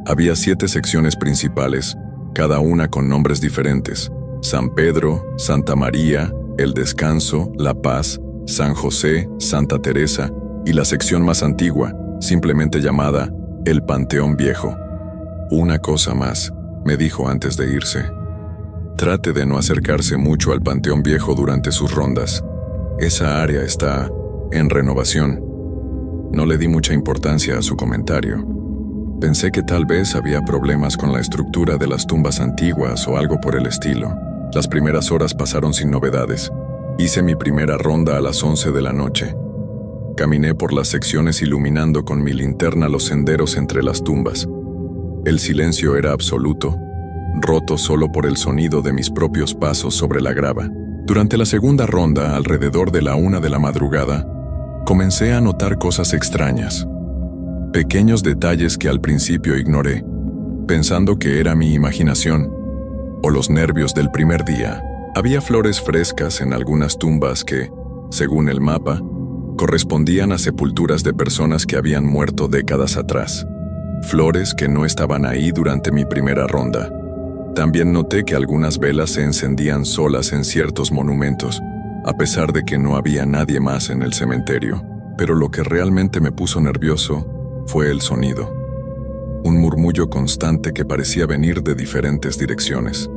Speaker 1: Había 7 secciones principales, cada una con nombres diferentes: San Pedro, Santa María, El Descanso, La Paz, San José, Santa Teresa y la sección más antigua, simplemente llamada El Panteón Viejo. Una cosa más, me dijo antes de irse. Trate de no acercarse mucho al Panteón Viejo durante sus rondas. Esa área está en renovación. No le di mucha importancia a su comentario. Pensé que tal vez había problemas con la estructura de las tumbas antiguas o algo por el estilo. Las primeras horas pasaron sin novedades. Hice mi primera ronda a las 11 de la noche. Caminé por las secciones iluminando con mi linterna los senderos entre las tumbas. El silencio era absoluto, roto solo por el sonido de mis propios pasos sobre la grava. Durante la segunda ronda, alrededor de la 1 de la madrugada, comencé a notar cosas extrañas. Pequeños detalles que al principio ignoré, pensando que era mi imaginación o los nervios del primer día. Había flores frescas en algunas tumbas que, según el mapa, correspondían a sepulturas de personas que habían muerto décadas atrás. Flores que no estaban ahí durante mi primera ronda. También noté que algunas velas se encendían solas en ciertos monumentos, a pesar de que no había nadie más en el cementerio. Pero lo que realmente me puso nervioso fue el sonido. Un murmullo constante que parecía venir de diferentes direcciones.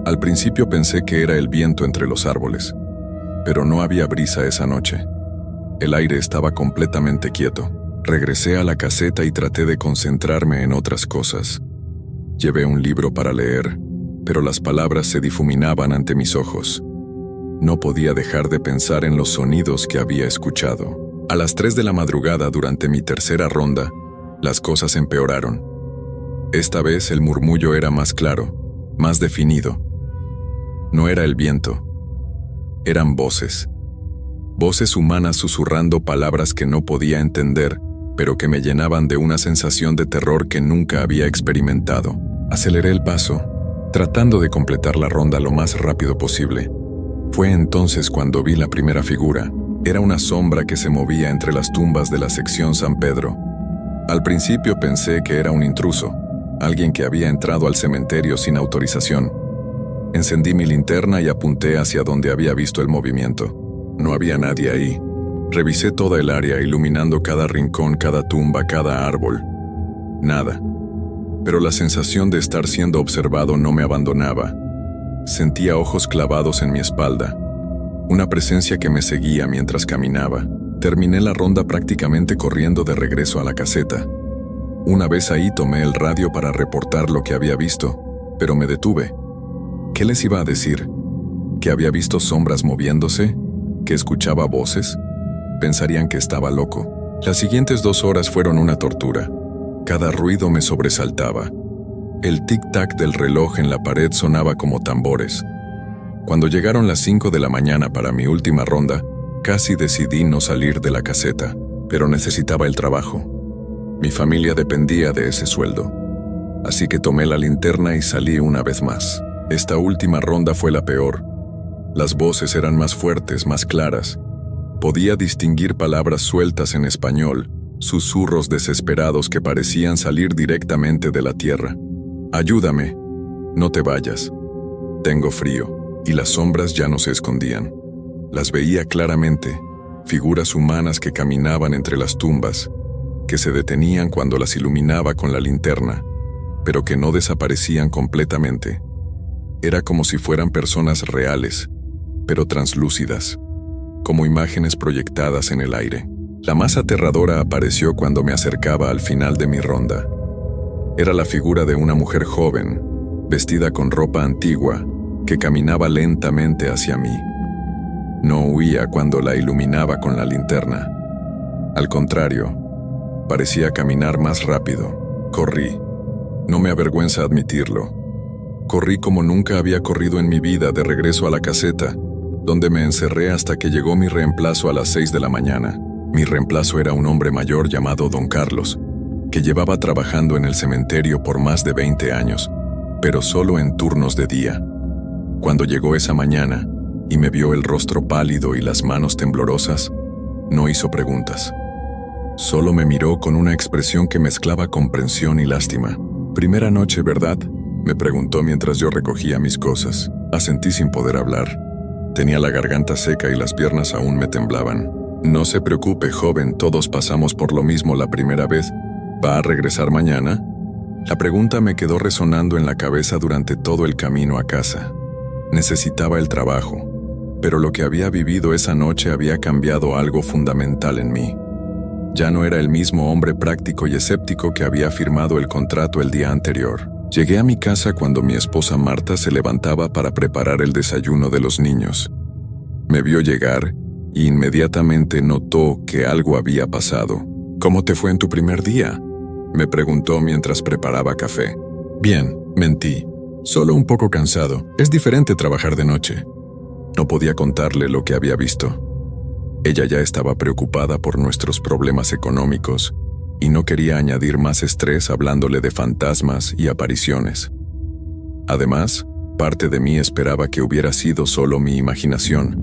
Speaker 1: Al principio pensé que era el viento entre los árboles, pero no había brisa esa noche. El aire estaba completamente quieto. Regresé a la caseta y traté de concentrarme en otras cosas. Llevé un libro para leer, pero las palabras se difuminaban ante mis ojos. No podía dejar de pensar en los sonidos que había escuchado. A las 3 de la madrugada, durante mi tercera ronda, las cosas empeoraron. Esta vez el murmullo era más claro, más definido. No era el viento. Eran voces. Voces humanas susurrando palabras que no podía entender, pero que me llenaban de una sensación de terror que nunca había experimentado. Aceleré el paso, tratando de completar la ronda lo más rápido posible. Fue entonces cuando vi la primera figura. Era una sombra que se movía entre las tumbas de la sección San Pedro. Al principio pensé que era un intruso, alguien que había entrado al cementerio sin autorización. Encendí mi linterna y apunté hacia donde había visto el movimiento. No había nadie ahí. Revisé toda el área, iluminando cada rincón, cada tumba, cada árbol. Nada. Pero la sensación de estar siendo observado no me abandonaba. Sentía ojos clavados en mi espalda. Una presencia que me seguía mientras caminaba. Terminé la ronda prácticamente corriendo de regreso a la caseta. Una vez ahí tomé el radio para reportar lo que había visto, pero me detuve. ¿Qué les iba a decir? ¿Que había visto sombras moviéndose? ¿Que escuchaba voces? Pensarían que estaba loco. Las siguientes 2 horas fueron una tortura. Cada ruido me sobresaltaba. El tic-tac del reloj en la pared sonaba como tambores. Cuando llegaron las 5 de la mañana para mi última ronda, casi decidí no salir de la caseta, pero necesitaba el trabajo. Mi familia dependía de ese sueldo. Así que tomé la linterna y salí una vez más. Esta última ronda fue la peor. Las voces eran más fuertes, más claras. Podía distinguir palabras sueltas en español, susurros desesperados que parecían salir directamente de la tierra. «Ayúdame, no te vayas. Tengo frío». Y las sombras ya no se escondían. Las veía claramente, figuras humanas que caminaban entre las tumbas, que se detenían cuando las iluminaba con la linterna, pero que no desaparecían completamente. Era como si fueran personas reales, pero translúcidas, como imágenes proyectadas en el aire. La más aterradora apareció cuando me acercaba al final de mi ronda. Era la figura de una mujer joven, vestida con ropa antigua, que caminaba lentamente hacia mí. No huía cuando la iluminaba con la linterna. Al contrario, parecía caminar más rápido. Corrí. No me avergüenza admitirlo. Corrí como nunca había corrido en mi vida de regreso a la caseta, donde me encerré hasta que llegó mi reemplazo a las 6 de la mañana. Mi reemplazo era un hombre mayor llamado Don Carlos, que llevaba trabajando en el cementerio por más de 20 años, pero solo en turnos de día. Cuando llegó esa mañana y me vio el rostro pálido y las manos temblorosas, no hizo preguntas. Solo me miró con una expresión que mezclaba comprensión y lástima. «Primera noche, ¿verdad?», me preguntó mientras yo recogía mis cosas. Asentí sin poder hablar. Tenía la garganta seca y las piernas aún me temblaban. «No se preocupe, joven, todos pasamos por lo mismo la primera vez. ¿Va a regresar mañana?». La pregunta me quedó resonando en la cabeza durante todo el camino a casa. Necesitaba el trabajo, pero lo que había vivido esa noche había cambiado algo fundamental en mí. Ya no era el mismo hombre práctico y escéptico que había firmado el contrato el día anterior. Llegué a mi casa cuando mi esposa Marta se levantaba para preparar el desayuno de los niños. Me vio llegar y inmediatamente notó que algo había pasado. «¿Cómo te fue en tu primer día?», me preguntó mientras preparaba café. «Bien», mentí. «Solo un poco cansado. Es diferente trabajar de noche». No podía contarle lo que había visto. Ella ya estaba preocupada por nuestros problemas económicos y no quería añadir más estrés hablándole de fantasmas y apariciones. Además, parte de mí esperaba que hubiera sido solo mi imaginación.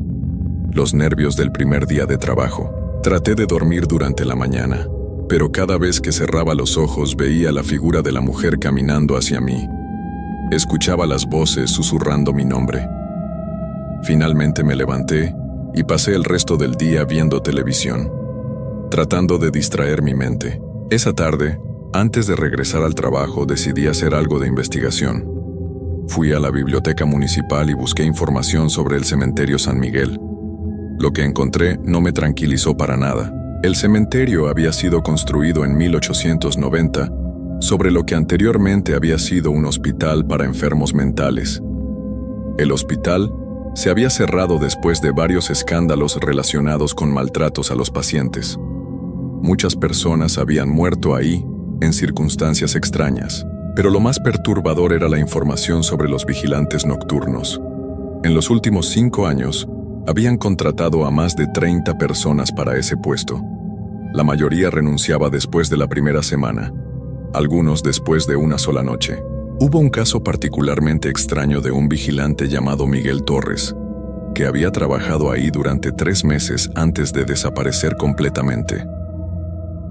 Speaker 1: Los nervios del primer día de trabajo. Traté de dormir durante la mañana, pero cada vez que cerraba los ojos veía la figura de la mujer caminando hacia mí. Escuchaba las voces susurrando mi nombre. Finalmente me levanté y pasé el resto del día viendo televisión, tratando de distraer mi mente. Esa tarde, antes de regresar al trabajo, decidí hacer algo de investigación. Fui a la biblioteca municipal y busqué información sobre el cementerio San Miguel. Lo que encontré no me tranquilizó para nada. El cementerio había sido construido en 1890 sobre lo que anteriormente había sido un hospital para enfermos mentales. El hospital se había cerrado después de varios escándalos relacionados con maltratos a los pacientes. Muchas personas habían muerto ahí en circunstancias extrañas, pero lo más perturbador era la información sobre los vigilantes nocturnos. En los últimos 5 años, habían contratado a más de 30 personas para ese puesto. La mayoría renunciaba después de la primera semana, algunos después de una sola noche. Hubo un caso particularmente extraño de un vigilante llamado Miguel Torres, que había trabajado ahí durante 3 meses antes de desaparecer completamente.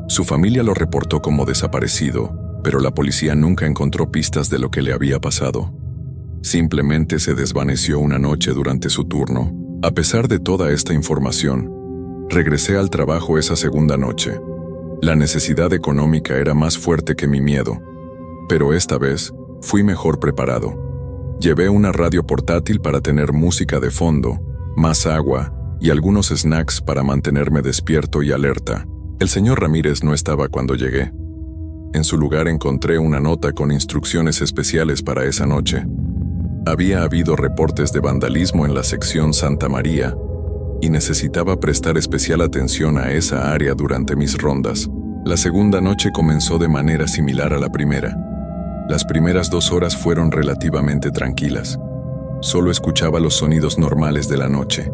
Speaker 1: Su familia lo reportó como desaparecido, pero la policía nunca encontró pistas de lo que le había pasado. Simplemente se desvaneció una noche durante su turno. A pesar de toda esta información, regresé al trabajo esa segunda noche. La necesidad económica era más fuerte que mi miedo, pero esta vez fui mejor preparado. Llevé una radio portátil para tener música de fondo, más agua y algunos snacks para mantenerme despierto y alerta. El señor Ramírez no estaba cuando llegué. En su lugar encontré una nota con instrucciones especiales para esa noche. Había habido reportes de vandalismo en la sección Santa María y necesitaba prestar especial atención a esa área durante mis rondas. La segunda noche comenzó de manera similar a la primera. Las primeras 2 horas fueron relativamente tranquilas. Solo escuchaba los sonidos normales de la noche.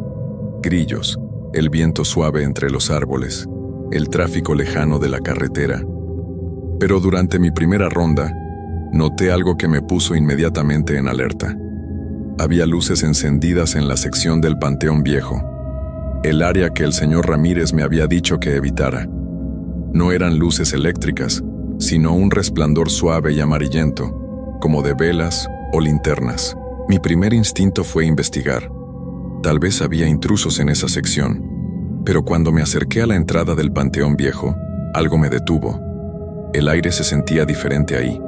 Speaker 1: Grillos, el viento suave entre los árboles, el tráfico lejano de la carretera. Pero durante mi primera ronda, noté algo que me puso inmediatamente en alerta. Había luces encendidas en la sección del Panteón Viejo, el área que el señor Ramírez me había dicho que evitara. No eran luces eléctricas, sino un resplandor suave y amarillento, como de velas o linternas. Mi primer instinto fue investigar. Tal vez había intrusos en esa sección, pero cuando me acerqué a la entrada del Panteón Viejo, algo me detuvo. El aire se sentía diferente ahí,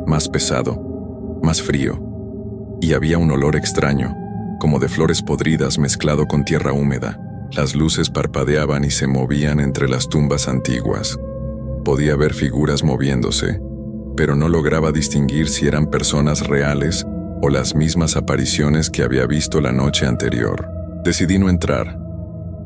Speaker 1: más pesado, más frío, y había un olor extraño, como de flores podridas mezclado con tierra húmeda. Las luces parpadeaban y se movían entre las tumbas antiguas. Podía ver figuras moviéndose, pero no lograba distinguir si eran personas reales o las mismas apariciones que había visto la noche anterior. Decidí no entrar.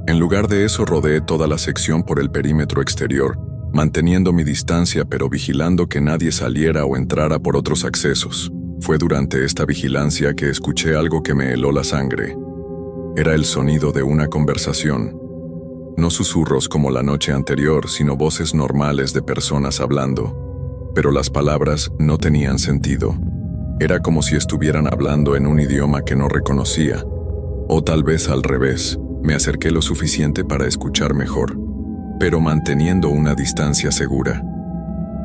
Speaker 1: En lugar de eso, rodeé toda la sección por el perímetro exterior, manteniendo mi distancia pero vigilando que nadie saliera o entrara por otros accesos. Fue durante esta vigilancia que escuché algo que me heló la sangre. Era el sonido de una conversación. No susurros como la noche anterior, sino voces normales de personas hablando. Pero las palabras no tenían sentido. Era como si estuvieran hablando en un idioma que no reconocía. O tal vez al revés, me acerqué lo suficiente para escuchar mejor, pero manteniendo una distancia segura.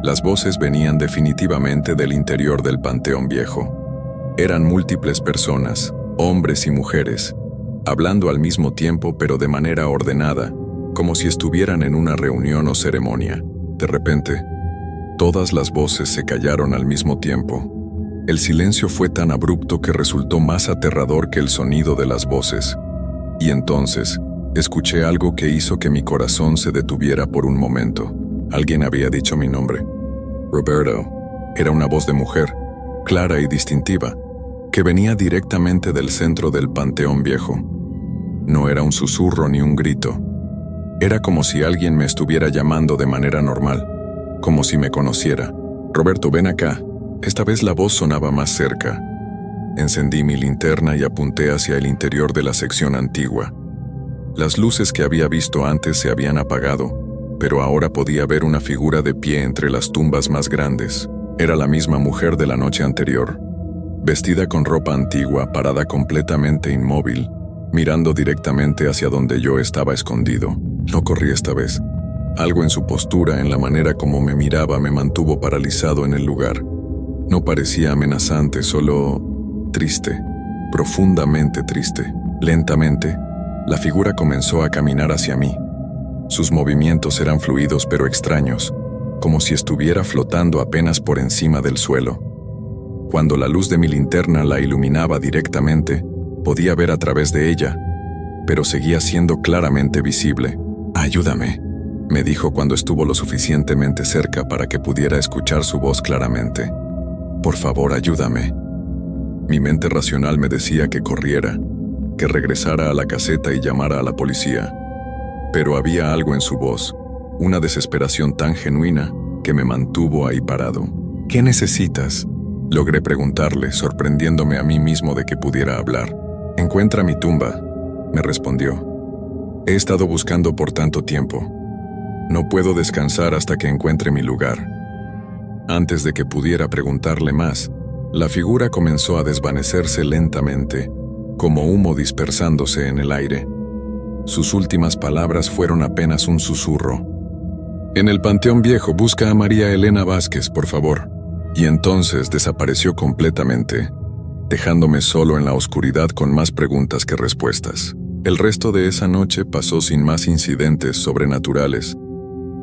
Speaker 1: Las voces venían definitivamente del interior del Panteón Viejo. Eran múltiples personas, hombres y mujeres, hablando al mismo tiempo pero de manera ordenada, como si estuvieran en una reunión o ceremonia. De repente, todas las voces se callaron al mismo tiempo. El silencio fue tan abrupto que resultó más aterrador que el sonido de las voces. Y entonces, escuché algo que hizo que mi corazón se detuviera por un momento. Alguien había dicho mi nombre. Roberto. Era una voz de mujer, clara y distintiva, que venía directamente del centro del Panteón Viejo. No era un susurro ni un grito. Era como si alguien me estuviera llamando de manera normal, como si me conociera. Roberto, ven acá. Esta vez la voz sonaba más cerca. Encendí mi linterna y apunté hacia el interior de la sección antigua. Las luces que había visto antes se habían apagado, pero ahora podía ver una figura de pie entre las tumbas más grandes. Era la misma mujer de la noche anterior, vestida con ropa antigua, parada completamente inmóvil, mirando directamente hacia donde yo estaba escondido. No corrí esta vez. Algo en su postura, en la manera como me miraba, me mantuvo paralizado en el lugar. No parecía amenazante, solo triste, profundamente triste. Lentamente, la figura comenzó a caminar hacia mí. Sus movimientos eran fluidos pero extraños, como si estuviera flotando apenas por encima del suelo. Cuando la luz de mi linterna la iluminaba directamente, podía ver a través de ella, pero seguía siendo claramente visible. «Ayúdame», me dijo cuando estuvo lo suficientemente cerca para que pudiera escuchar su voz claramente. «Por favor, ayúdame». Mi mente racional me decía que corriera, que regresara a la caseta y llamara a la policía. Pero había algo en su voz, una desesperación tan genuina que me mantuvo ahí parado. «¿Qué necesitas?», logré preguntarle, sorprendiéndome a mí mismo de que pudiera hablar. «Encuentra mi tumba», me respondió. «He estado buscando por tanto tiempo. No puedo descansar hasta que encuentre mi lugar». Antes de que pudiera preguntarle más, la figura comenzó a desvanecerse lentamente, como humo dispersándose en el aire. Sus últimas palabras fueron apenas un susurro. «En el Panteón Viejo, busca a María Elena Vázquez, por favor». Y entonces desapareció completamente, dejándome solo en la oscuridad con más preguntas que respuestas. El resto de esa noche pasó sin más incidentes sobrenaturales,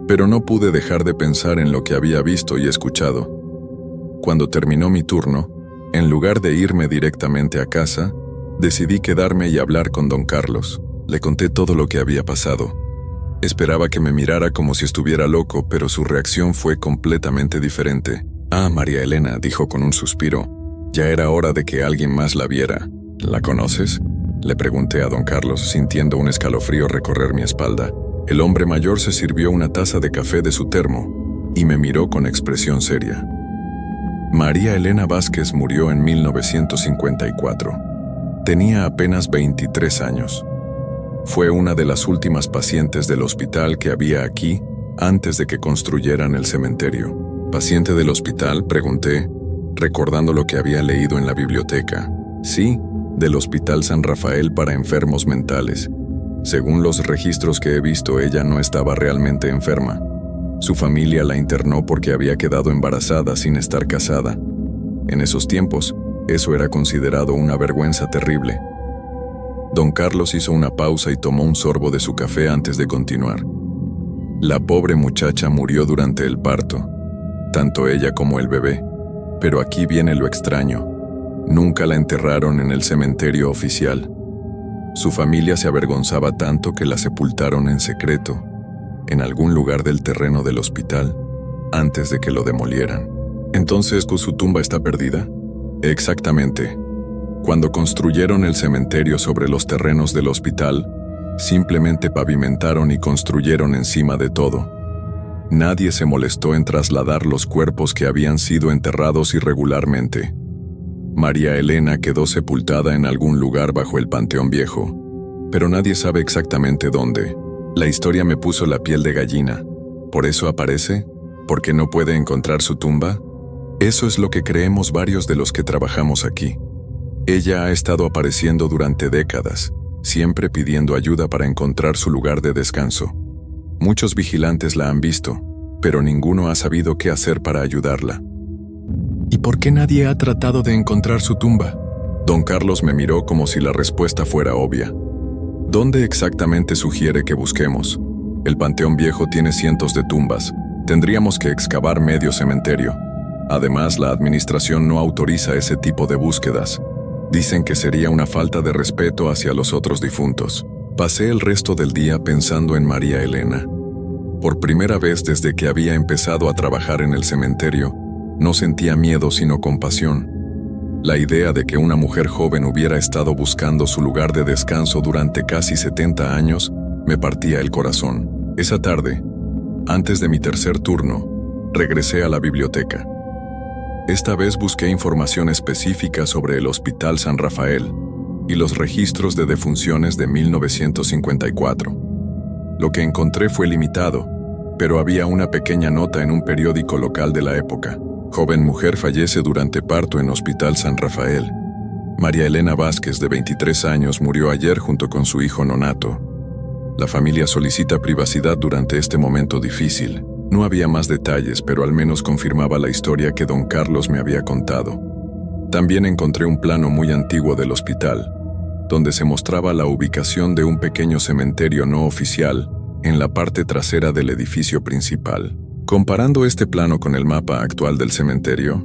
Speaker 1: pero no pude dejar de pensar en lo que había visto y escuchado. Cuando terminó mi turno, en lugar de irme directamente a casa, decidí quedarme y hablar con don Carlos. Le conté todo lo que había pasado. Esperaba que me mirara como si estuviera loco, pero su reacción fue completamente diferente. «Ah, María Elena», dijo con un suspiro. «Ya era hora de que alguien más la viera». «¿La conoces?», le pregunté a don Carlos, sintiendo un escalofrío recorrer mi espalda. El hombre mayor se sirvió una taza de café de su termo y me miró con expresión seria. María Elena Vázquez murió en 1954. Tenía apenas 23 años. Fue una de las últimas pacientes del hospital que había aquí antes de que construyeran el cementerio. «¿Paciente del hospital?», pregunté, recordando lo que había leído en la biblioteca. «Sí, del Hospital San Rafael para enfermos mentales. Según los registros que he visto, ella no estaba realmente enferma. Su familia la internó porque había quedado embarazada sin estar casada. En esos tiempos, eso era considerado una vergüenza terrible». Don Carlos hizo una pausa y tomó un sorbo de su café antes de continuar. «La pobre muchacha murió durante el parto, tanto ella como el bebé. Pero aquí viene lo extraño. Nunca la enterraron en el cementerio oficial. Su familia se avergonzaba tanto que la sepultaron en secreto, en algún lugar del terreno del hospital, antes de que lo demolieran. ¿Entonces su tumba está perdida? Exactamente. Cuando construyeron el cementerio sobre los terrenos del hospital, simplemente pavimentaron y construyeron encima de todo. Nadie se molestó en trasladar los cuerpos que habían sido enterrados irregularmente. María Elena quedó sepultada en algún lugar bajo el Panteón Viejo, pero nadie sabe exactamente dónde. La historia me puso la piel de gallina. ¿Por eso aparece? ¿Por qué no puede encontrar su tumba? Eso es lo que creemos varios de los que trabajamos aquí. Ella ha estado apareciendo durante décadas, siempre pidiendo ayuda para encontrar su lugar de descanso. Muchos vigilantes la han visto, pero ninguno ha sabido qué hacer para ayudarla. ¿Y por qué nadie ha tratado de encontrar su tumba? Don Carlos me miró como si la respuesta fuera obvia. ¿Dónde exactamente sugiere que busquemos? El Panteón Viejo tiene cientos de tumbas. Tendríamos que excavar medio cementerio. Además, la administración no autoriza ese tipo de búsquedas. Dicen que sería una falta de respeto hacia los otros difuntos. Pasé el resto del día pensando en María Elena. Por primera vez desde que había empezado a trabajar en el cementerio, no sentía miedo sino compasión. La idea de que una mujer joven hubiera estado buscando su lugar de descanso durante casi 70 años me partía el corazón. Esa tarde, antes de mi tercer turno, regresé a la biblioteca. Esta vez busqué información específica sobre el Hospital San Rafael y los registros de defunciones de 1954. Lo que encontré fue limitado, pero había una pequeña nota en un periódico local de la época. Joven mujer fallece durante parto en Hospital San Rafael. María Elena Vázquez, de 23 años, murió ayer junto con su hijo nonato. La familia solicita privacidad durante este momento difícil. No había más detalles, pero al menos confirmaba la historia que don Carlos me había contado. También encontré un plano muy antiguo del hospital, donde se mostraba la ubicación de un pequeño cementerio no oficial en la parte trasera del edificio principal. Comparando este plano con el mapa actual del cementerio,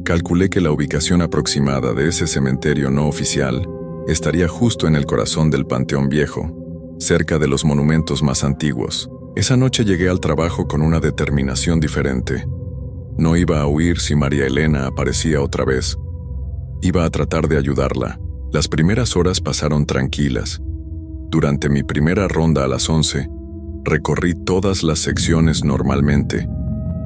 Speaker 1: calculé que la ubicación aproximada de ese cementerio no oficial estaría justo en el corazón del Panteón Viejo, cerca de los monumentos más antiguos. Esa noche llegué al trabajo con una determinación diferente. No iba a huir si María Elena aparecía otra vez. Iba a tratar de ayudarla. Las primeras horas pasaron tranquilas. Durante mi primera ronda a las 11, recorrí todas las secciones normalmente,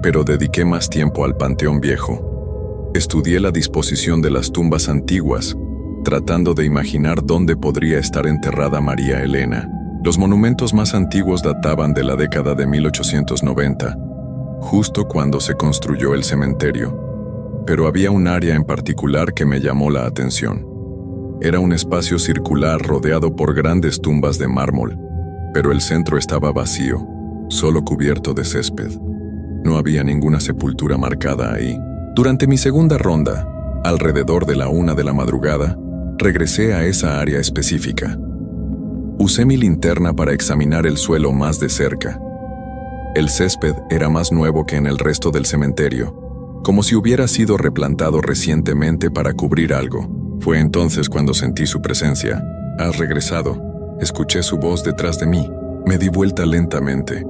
Speaker 1: pero dediqué más tiempo al Panteón Viejo. Estudié la disposición de las tumbas antiguas, tratando de imaginar dónde podría estar enterrada María Elena. Los monumentos más antiguos databan de la década de 1890, justo cuando se construyó el cementerio. Pero había un área en particular que me llamó la atención. Era un espacio circular rodeado por grandes tumbas de mármol, pero el centro estaba vacío, solo cubierto de césped. No había ninguna sepultura marcada ahí. Durante mi segunda ronda, alrededor de la 1 de la madrugada, regresé a esa área específica. Usé mi linterna para examinar el suelo más de cerca. El césped era más nuevo que en el resto del cementerio, como si hubiera sido replantado recientemente para cubrir algo. Fue entonces cuando sentí su presencia. «Has regresado». Escuché su voz detrás de mí. Me di vuelta lentamente.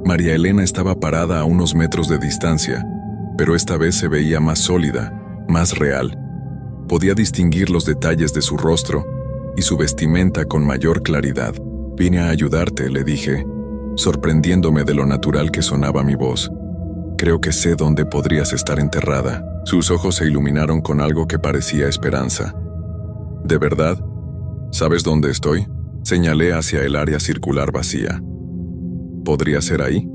Speaker 1: María Elena estaba parada a unos metros de distancia, pero esta vez se veía más sólida, más real. Podía distinguir los detalles de su rostro y su vestimenta con mayor claridad. «Vine a ayudarte», le dije, sorprendiéndome de lo natural que sonaba mi voz. «Creo que sé dónde podrías estar enterrada». Sus ojos se iluminaron con algo que parecía esperanza. «¿De verdad? ¿Sabes dónde estoy?», señalé hacia el área circular vacía. «¿Podría ser ahí?».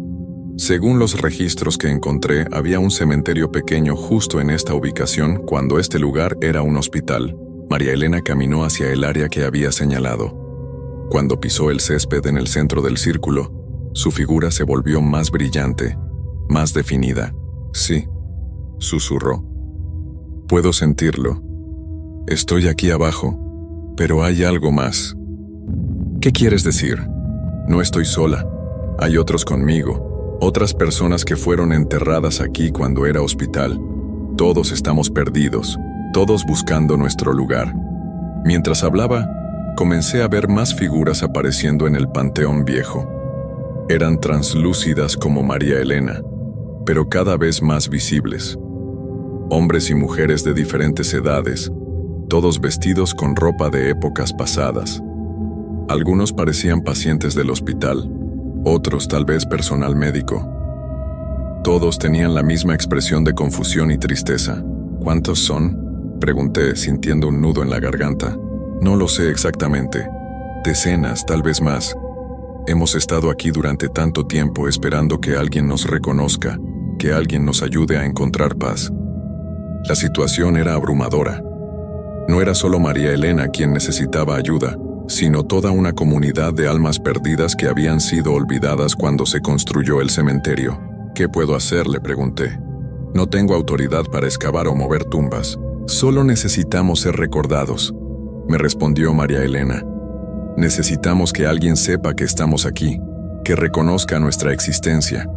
Speaker 1: Según los registros que encontré, había un cementerio pequeño justo en esta ubicación cuando este lugar era un hospital. María Elena caminó hacia el área que había señalado. Cuando pisó el césped en el centro del círculo, su figura se volvió más brillante, más definida. «Sí», susurró. «Puedo sentirlo. Estoy aquí abajo, pero hay algo más». «¿Qué quieres decir?». «No estoy sola. Hay otros conmigo, otras personas que fueron enterradas aquí cuando era hospital. Todos estamos perdidos, todos buscando nuestro lugar». Mientras hablaba, comencé a ver más figuras apareciendo en el Panteón Viejo. Eran translúcidas como María Elena, pero cada vez más visibles. Hombres y mujeres de diferentes edades, todos vestidos con ropa de épocas pasadas. Algunos parecían pacientes del hospital, otros tal vez personal médico. Todos tenían la misma expresión de confusión y tristeza. ¿Cuántos son?, pregunté, sintiendo un nudo en la garganta. No lo sé exactamente. Decenas, tal vez más. Hemos estado aquí durante tanto tiempo esperando que alguien nos reconozca, que alguien nos ayude a encontrar paz. La situación era abrumadora. No era solo María Elena quien necesitaba ayuda, sino toda una comunidad de almas perdidas que habían sido olvidadas cuando se construyó el cementerio. ¿Qué puedo hacer?, le pregunté. No tengo autoridad para excavar o mover tumbas. Solo necesitamos ser recordados, me respondió María Elena. Necesitamos que alguien sepa que estamos aquí, que reconozca nuestra existencia.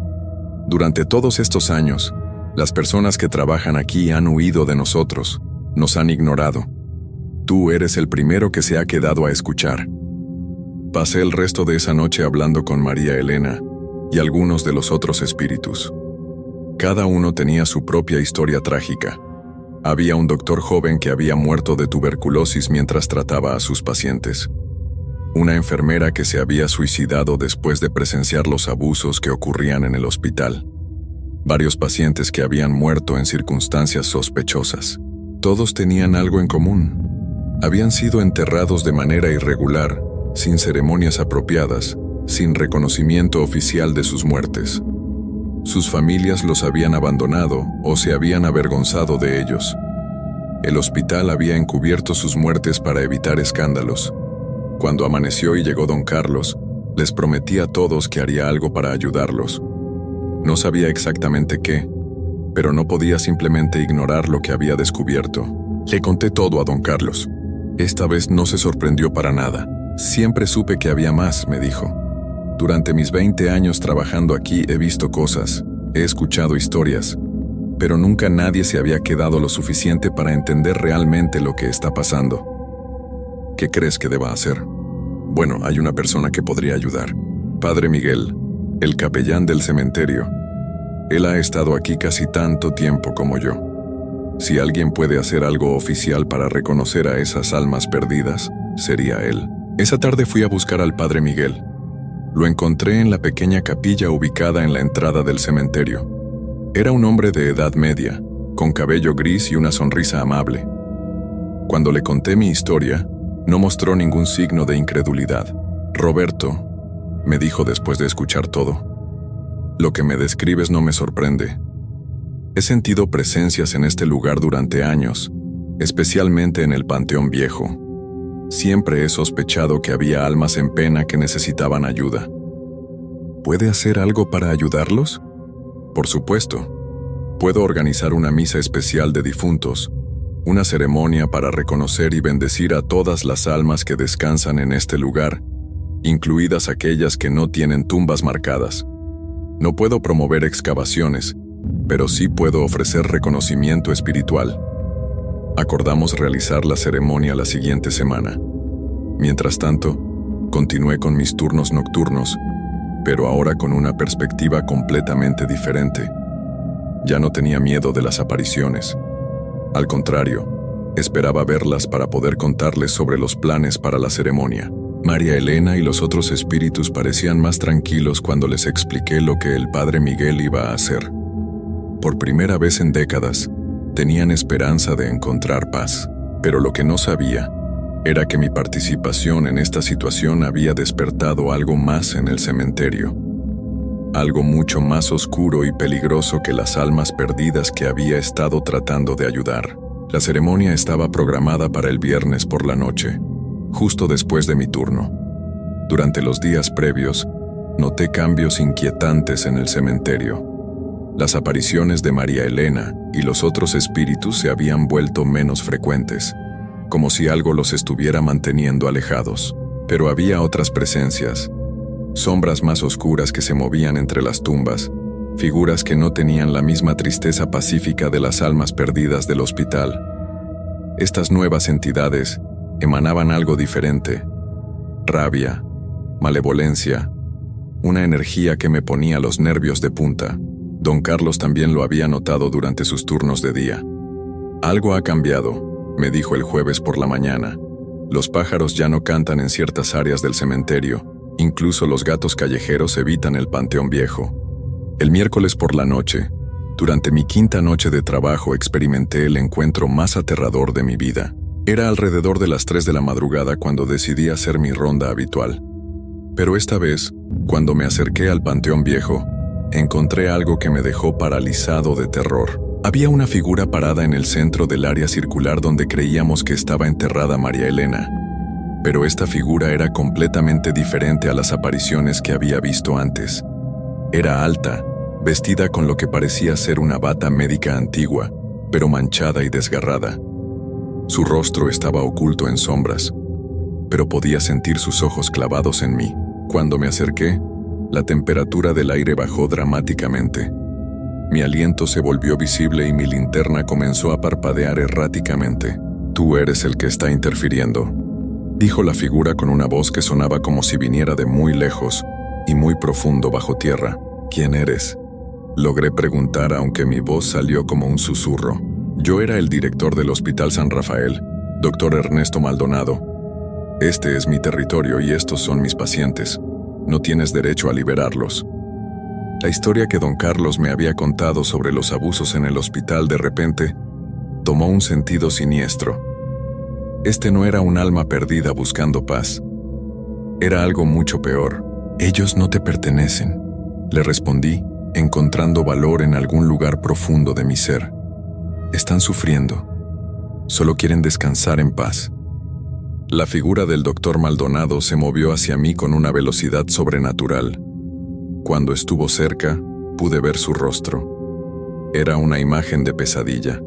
Speaker 1: Durante todos estos años, las personas que trabajan aquí han huido de nosotros, nos han ignorado. Tú eres el primero que se ha quedado a escuchar. Pasé el resto de esa noche hablando con María Elena y algunos de los otros espíritus. Cada uno tenía su propia historia trágica. Había un doctor joven que había muerto de tuberculosis mientras trataba a sus pacientes. Una enfermera que se había suicidado después de presenciar los abusos que ocurrían en el hospital. Varios pacientes que habían muerto en circunstancias sospechosas. Todos tenían algo en común. Habían sido enterrados de manera irregular, sin ceremonias apropiadas, sin reconocimiento oficial de sus muertes. Sus familias los habían abandonado o se habían avergonzado de ellos. El hospital había encubierto sus muertes para evitar escándalos. Cuando amaneció y llegó don Carlos, les prometí a todos que haría algo para ayudarlos. No sabía exactamente qué, pero no podía simplemente ignorar lo que había descubierto. Le conté todo a don Carlos. Esta vez no se sorprendió para nada. Siempre supe que había más, me dijo. Durante mis 20 años trabajando aquí he visto cosas, he escuchado historias, pero nunca nadie se había quedado lo suficiente para entender realmente lo que está pasando. ¿Qué crees que deba hacer? Bueno, hay una persona que podría ayudar. Padre Miguel, el capellán del cementerio. Él ha estado aquí casi tanto tiempo como yo. Si alguien puede hacer algo oficial para reconocer a esas almas perdidas, sería él. Esa tarde fui a buscar al Padre Miguel. Lo encontré en la pequeña capilla ubicada en la entrada del cementerio. Era un hombre de edad media, con cabello gris y una sonrisa amable. Cuando le conté mi historia, no mostró ningún signo de incredulidad. Roberto, me dijo después de escuchar todo, lo que me describes no me sorprende. He sentido presencias en este lugar durante años, especialmente en el Panteón Viejo. Siempre he sospechado que había almas en pena que necesitaban ayuda. ¿Puede hacer algo para ayudarlos? Por supuesto. Puedo organizar una misa especial de difuntos, una ceremonia para reconocer y bendecir a todas las almas que descansan en este lugar, incluidas aquellas que no tienen tumbas marcadas. No puedo promover excavaciones, pero sí puedo ofrecer reconocimiento espiritual. Acordamos realizar la ceremonia la siguiente semana. Mientras tanto, continué con mis turnos nocturnos, pero ahora con una perspectiva completamente diferente. Ya no tenía miedo de las apariciones. Al contrario, esperaba verlas para poder contarles sobre los planes para la ceremonia. María Elena y los otros espíritus parecían más tranquilos cuando les expliqué lo que el Padre Miguel iba a hacer. Por primera vez en décadas, tenían esperanza de encontrar paz, pero lo que no sabía era que mi participación en esta situación había despertado algo más en el cementerio. Algo mucho más oscuro y peligroso que las almas perdidas que había estado tratando de ayudar. La ceremonia estaba programada para el viernes por la noche, justo después de mi turno. Durante los días previos, noté cambios inquietantes en el cementerio. Las apariciones de María Elena y los otros espíritus se habían vuelto menos frecuentes, como si algo los estuviera manteniendo alejados. Pero había otras presencias, sombras más oscuras que se movían entre las tumbas, figuras que no tenían la misma tristeza pacífica de las almas perdidas del hospital. Estas nuevas entidades emanaban algo diferente, rabia, malevolencia, una energía que me ponía los nervios de punta. Don Carlos también lo había notado durante sus turnos de día. Algo ha cambiado, me dijo el jueves por la mañana. Los pájaros ya no cantan en ciertas áreas del cementerio, incluso los gatos callejeros evitan el Panteón Viejo. El miércoles por la noche, durante mi quinta noche de trabajo, experimenté el encuentro más aterrador de mi vida. Era alrededor de las 3 de la madrugada cuando decidí hacer mi ronda habitual. Pero esta vez, cuando me acerqué al Panteón Viejo, encontré algo que me dejó paralizado de terror. Había una figura parada en el centro del área circular donde creíamos que estaba enterrada María Elena. Pero esta figura era completamente diferente a las apariciones que había visto antes. Era alta, vestida con lo que parecía ser una bata médica antigua, pero manchada y desgarrada. Su rostro estaba oculto en sombras, pero podía sentir sus ojos clavados en mí. Cuando me acerqué, la temperatura del aire bajó dramáticamente. Mi aliento se volvió visible y mi linterna comenzó a parpadear erráticamente. «Tú eres el que está interfiriendo», dijo la figura con una voz que sonaba como si viniera de muy lejos y muy profundo bajo tierra. «¿Quién eres?», logré preguntar, aunque mi voz salió como un susurro. Yo era el director del Hospital San Rafael, Dr. Ernesto Maldonado. Este es mi territorio y estos son mis pacientes. No tienes derecho a liberarlos. La historia que don Carlos me había contado sobre los abusos en el hospital de repente tomó un sentido siniestro. Este no era un alma perdida buscando paz. Era algo mucho peor. «Ellos no te pertenecen», le respondí, encontrando valor en algún lugar profundo de mi ser. «Están sufriendo. Solo quieren descansar en paz». La figura del doctor Maldonado se movió hacia mí con una velocidad sobrenatural. Cuando estuvo cerca, pude ver su rostro. Era una imagen de pesadilla.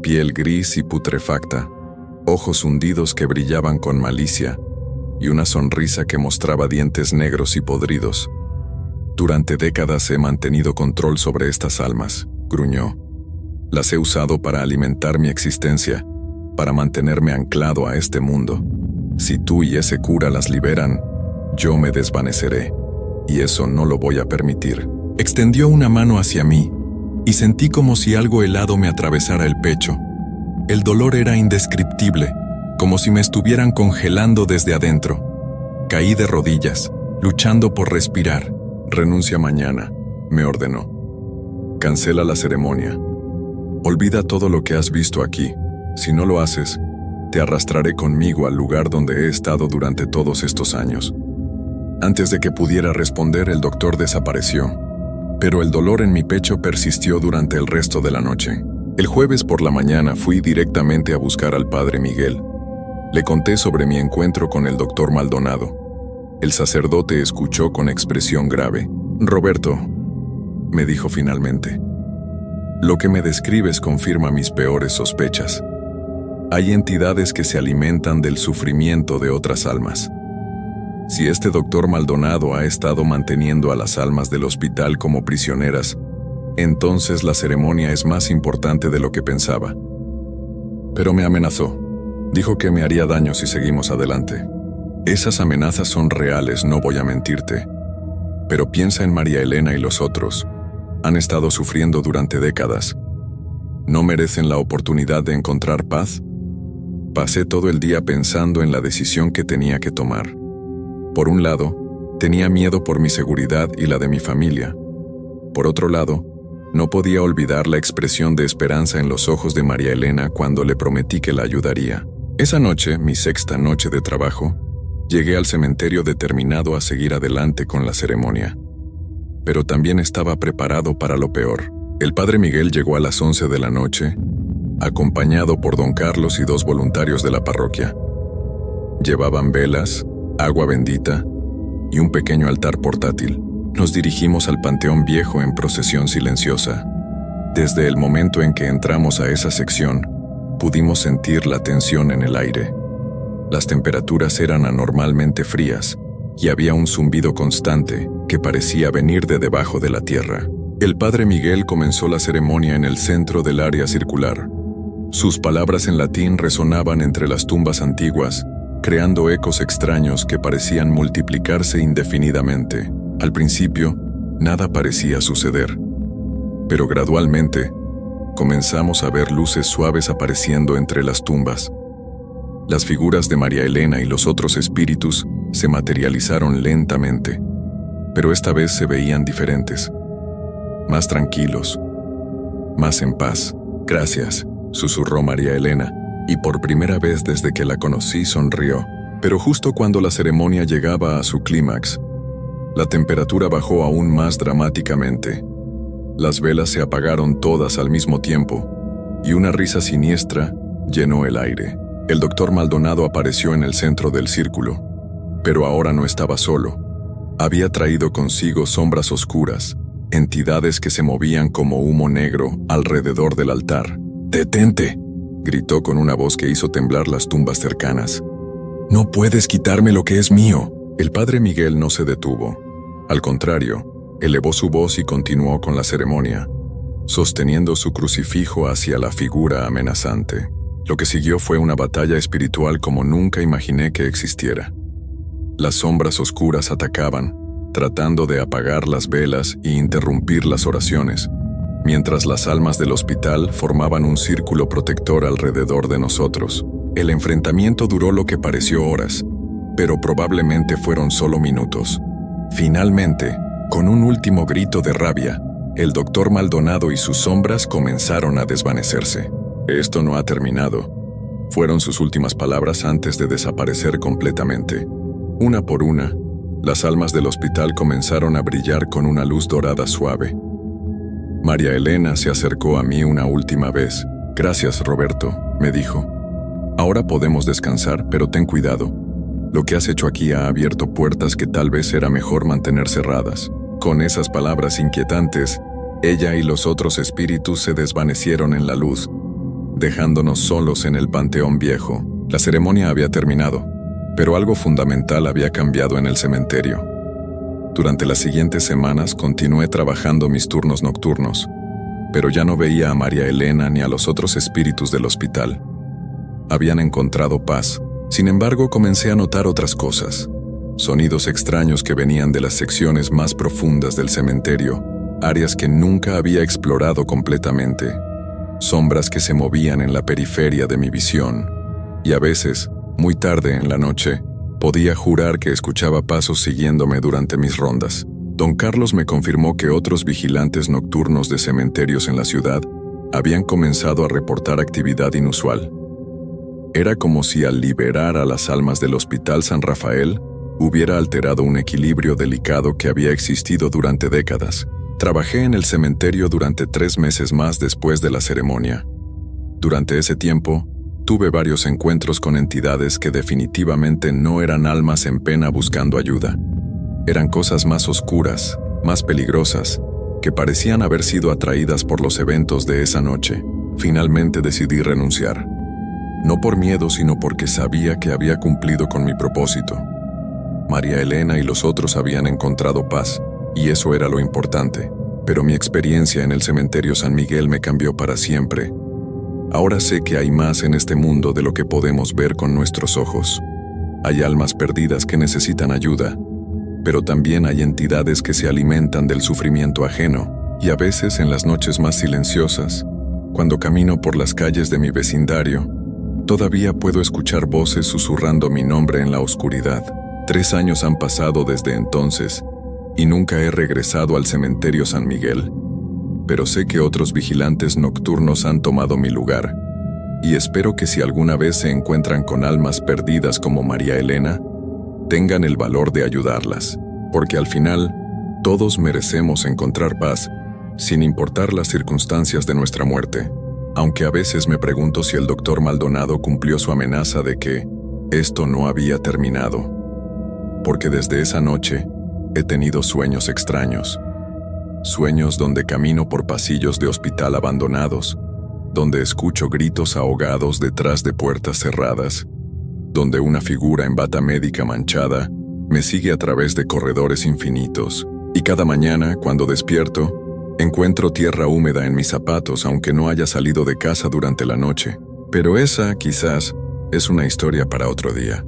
Speaker 1: Piel gris y putrefacta, ojos hundidos que brillaban con malicia, y una sonrisa que mostraba dientes negros y podridos. «Durante décadas he mantenido control sobre estas almas», gruñó. «Las he usado para alimentar mi existencia, para mantenerme anclado a este mundo. Si tú y ese cura las liberan, yo me desvaneceré, y eso no lo voy a permitir». Extendió una mano hacia mí, y sentí como si algo helado me atravesara el pecho. El dolor era indescriptible, como si me estuvieran congelando desde adentro. Caí de rodillas, luchando por respirar. «Renuncia mañana», me ordenó. «Cancela la ceremonia. Olvida todo lo que has visto aquí. Si no lo haces, te arrastraré conmigo al lugar donde he estado durante todos estos años». Antes de que pudiera responder, el doctor desapareció, pero el dolor en mi pecho persistió durante el resto de la noche. El jueves por la mañana fui directamente a buscar al padre Miguel. Le conté sobre mi encuentro con el doctor Maldonado. El sacerdote escuchó con expresión grave. «Roberto», me dijo finalmente, «lo que me describes confirma mis peores sospechas. Hay entidades que se alimentan del sufrimiento de otras almas. Si este doctor Maldonado ha estado manteniendo a las almas del hospital como prisioneras, entonces la ceremonia es más importante de lo que pensaba». Pero me amenazó. Dijo que me haría daño si seguimos adelante. Esas amenazas son reales, no voy a mentirte. Pero piensa en María Elena y los otros. Han estado sufriendo durante décadas. ¿No merecen la oportunidad de encontrar paz? Pasé todo el día pensando en la decisión que tenía que tomar. Por un lado, tenía miedo por mi seguridad y la de mi familia. Por otro lado, no podía olvidar la expresión de esperanza en los ojos de María Elena cuando le prometí que la ayudaría. Esa noche, mi sexta noche de trabajo, llegué al cementerio determinado a seguir adelante con la ceremonia. Pero también estaba preparado para lo peor. El padre Miguel llegó a las 11 de la noche, acompañado por don Carlos y 2 voluntarios de la parroquia. Llevaban velas, agua bendita y un pequeño altar portátil. Nos dirigimos al Panteón Viejo en procesión silenciosa. Desde el momento en que entramos a esa sección, pudimos sentir la tensión en el aire. Las temperaturas eran anormalmente frías y había un zumbido constante que parecía venir de debajo de la tierra. El padre Miguel comenzó la ceremonia en el centro del área circular. Sus palabras en latín resonaban entre las tumbas antiguas, y había un zumbido constante que parecía venir de debajo de la tierra. El padre Miguel comenzó la ceremonia en el centro del área circular. Sus palabras en latín resonaban entre las tumbas antiguas, y había un zumbido constante que parecía venir de debajo de la tierra. creando ecos extraños que parecían multiplicarse indefinidamente. Al principio, nada parecía suceder, pero gradualmente comenzamos a ver luces suaves apareciendo entre las tumbas. Las figuras de María Elena y los otros espíritus se materializaron lentamente, pero esta vez se veían diferentes, más tranquilos, más en paz. «Gracias», susurró María Elena, y por primera vez desde que la conocí sonrió. Pero justo cuando la ceremonia llegaba a su clímax, la temperatura bajó aún más dramáticamente. Las velas se apagaron todas al mismo tiempo, y una risa siniestra llenó el aire. El doctor Maldonado apareció en el centro del círculo, pero ahora no estaba solo. Había traído consigo sombras oscuras, entidades que se movían como humo negro alrededor del altar. «¡Detente!», gritó con una voz que hizo temblar las tumbas cercanas. «¡No puedes quitarme lo que es mío!». El padre Miguel no se detuvo. Al contrario, elevó su voz y continuó con la ceremonia, sosteniendo su crucifijo hacia la figura amenazante. Lo que siguió fue una batalla espiritual como nunca imaginé que existiera. Las sombras oscuras atacaban, tratando de apagar las velas e interrumpir las oraciones, mientras las almas del hospital formaban un círculo protector alrededor de nosotros. El enfrentamiento duró lo que pareció horas, pero probablemente fueron solo minutos. Finalmente, con un último grito de rabia, el doctor Maldonado y sus sombras comenzaron a desvanecerse. «Esto no ha terminado», fueron sus últimas palabras antes de desaparecer completamente. Una por una, las almas del hospital comenzaron a brillar con una luz dorada suave. María Elena se acercó a mí una última vez. «Gracias, Roberto», me dijo. «Ahora podemos descansar, pero ten cuidado. Lo que has hecho aquí ha abierto puertas que tal vez era mejor mantener cerradas». Con esas palabras inquietantes, ella y los otros espíritus se desvanecieron en la luz, dejándonos solos en el panteón viejo. La ceremonia había terminado, pero algo fundamental había cambiado en el cementerio. Durante las siguientes semanas continué trabajando mis turnos nocturnos, pero ya no veía a María Elena ni a los otros espíritus del hospital. Habían encontrado paz. Sin embargo, comencé a notar otras cosas. Sonidos extraños que venían de las secciones más profundas del cementerio, áreas que nunca había explorado completamente. Sombras que se movían en la periferia de mi visión, y a veces, muy tarde en la noche, podía jurar que escuchaba pasos siguiéndome durante mis rondas. Don Carlos me confirmó que otros vigilantes nocturnos de cementerios en la ciudad habían comenzado a reportar actividad inusual. Era como si al liberar a las almas del Hospital San Rafael, hubiera alterado un equilibrio delicado que había existido durante décadas. Trabajé en el cementerio durante 3 meses más después de la ceremonia. Durante ese tiempo, tuve varios encuentros con entidades que definitivamente no eran almas en pena buscando ayuda. Eran cosas más oscuras, más peligrosas, que parecían haber sido atraídas por los eventos de esa noche. Finalmente decidí renunciar. No por miedo, sino porque sabía que había cumplido con mi propósito. María Elena y los otros habían encontrado paz, y eso era lo importante. Pero mi experiencia en el cementerio San Miguel me cambió para siempre. Ahora sé que hay más en este mundo de lo que podemos ver con nuestros ojos. Hay almas perdidas que necesitan ayuda, pero también hay entidades que se alimentan del sufrimiento ajeno, y a veces en las noches más silenciosas, cuando camino por las calles de mi vecindario, todavía puedo escuchar voces susurrando mi nombre en la oscuridad. 3 años han pasado desde entonces, y nunca he regresado al cementerio San Miguel, pero sé que otros vigilantes nocturnos han tomado mi lugar, y espero que si alguna vez se encuentran con almas perdidas como María Elena, tengan el valor de ayudarlas, porque al final, todos merecemos encontrar paz, sin importar las circunstancias de nuestra muerte. Aunque a veces me pregunto si el doctor Maldonado cumplió su amenaza de que esto no había terminado. Porque desde esa noche, he tenido sueños extraños. Sueños donde camino por pasillos de hospital abandonados, donde escucho gritos ahogados detrás de puertas cerradas, donde una figura en bata médica manchada me sigue a través de corredores infinitos. Y cada mañana, cuando despierto, encuentro tierra húmeda en mis zapatos aunque no haya salido de casa durante la noche. Pero esa, quizás, es una historia para otro día.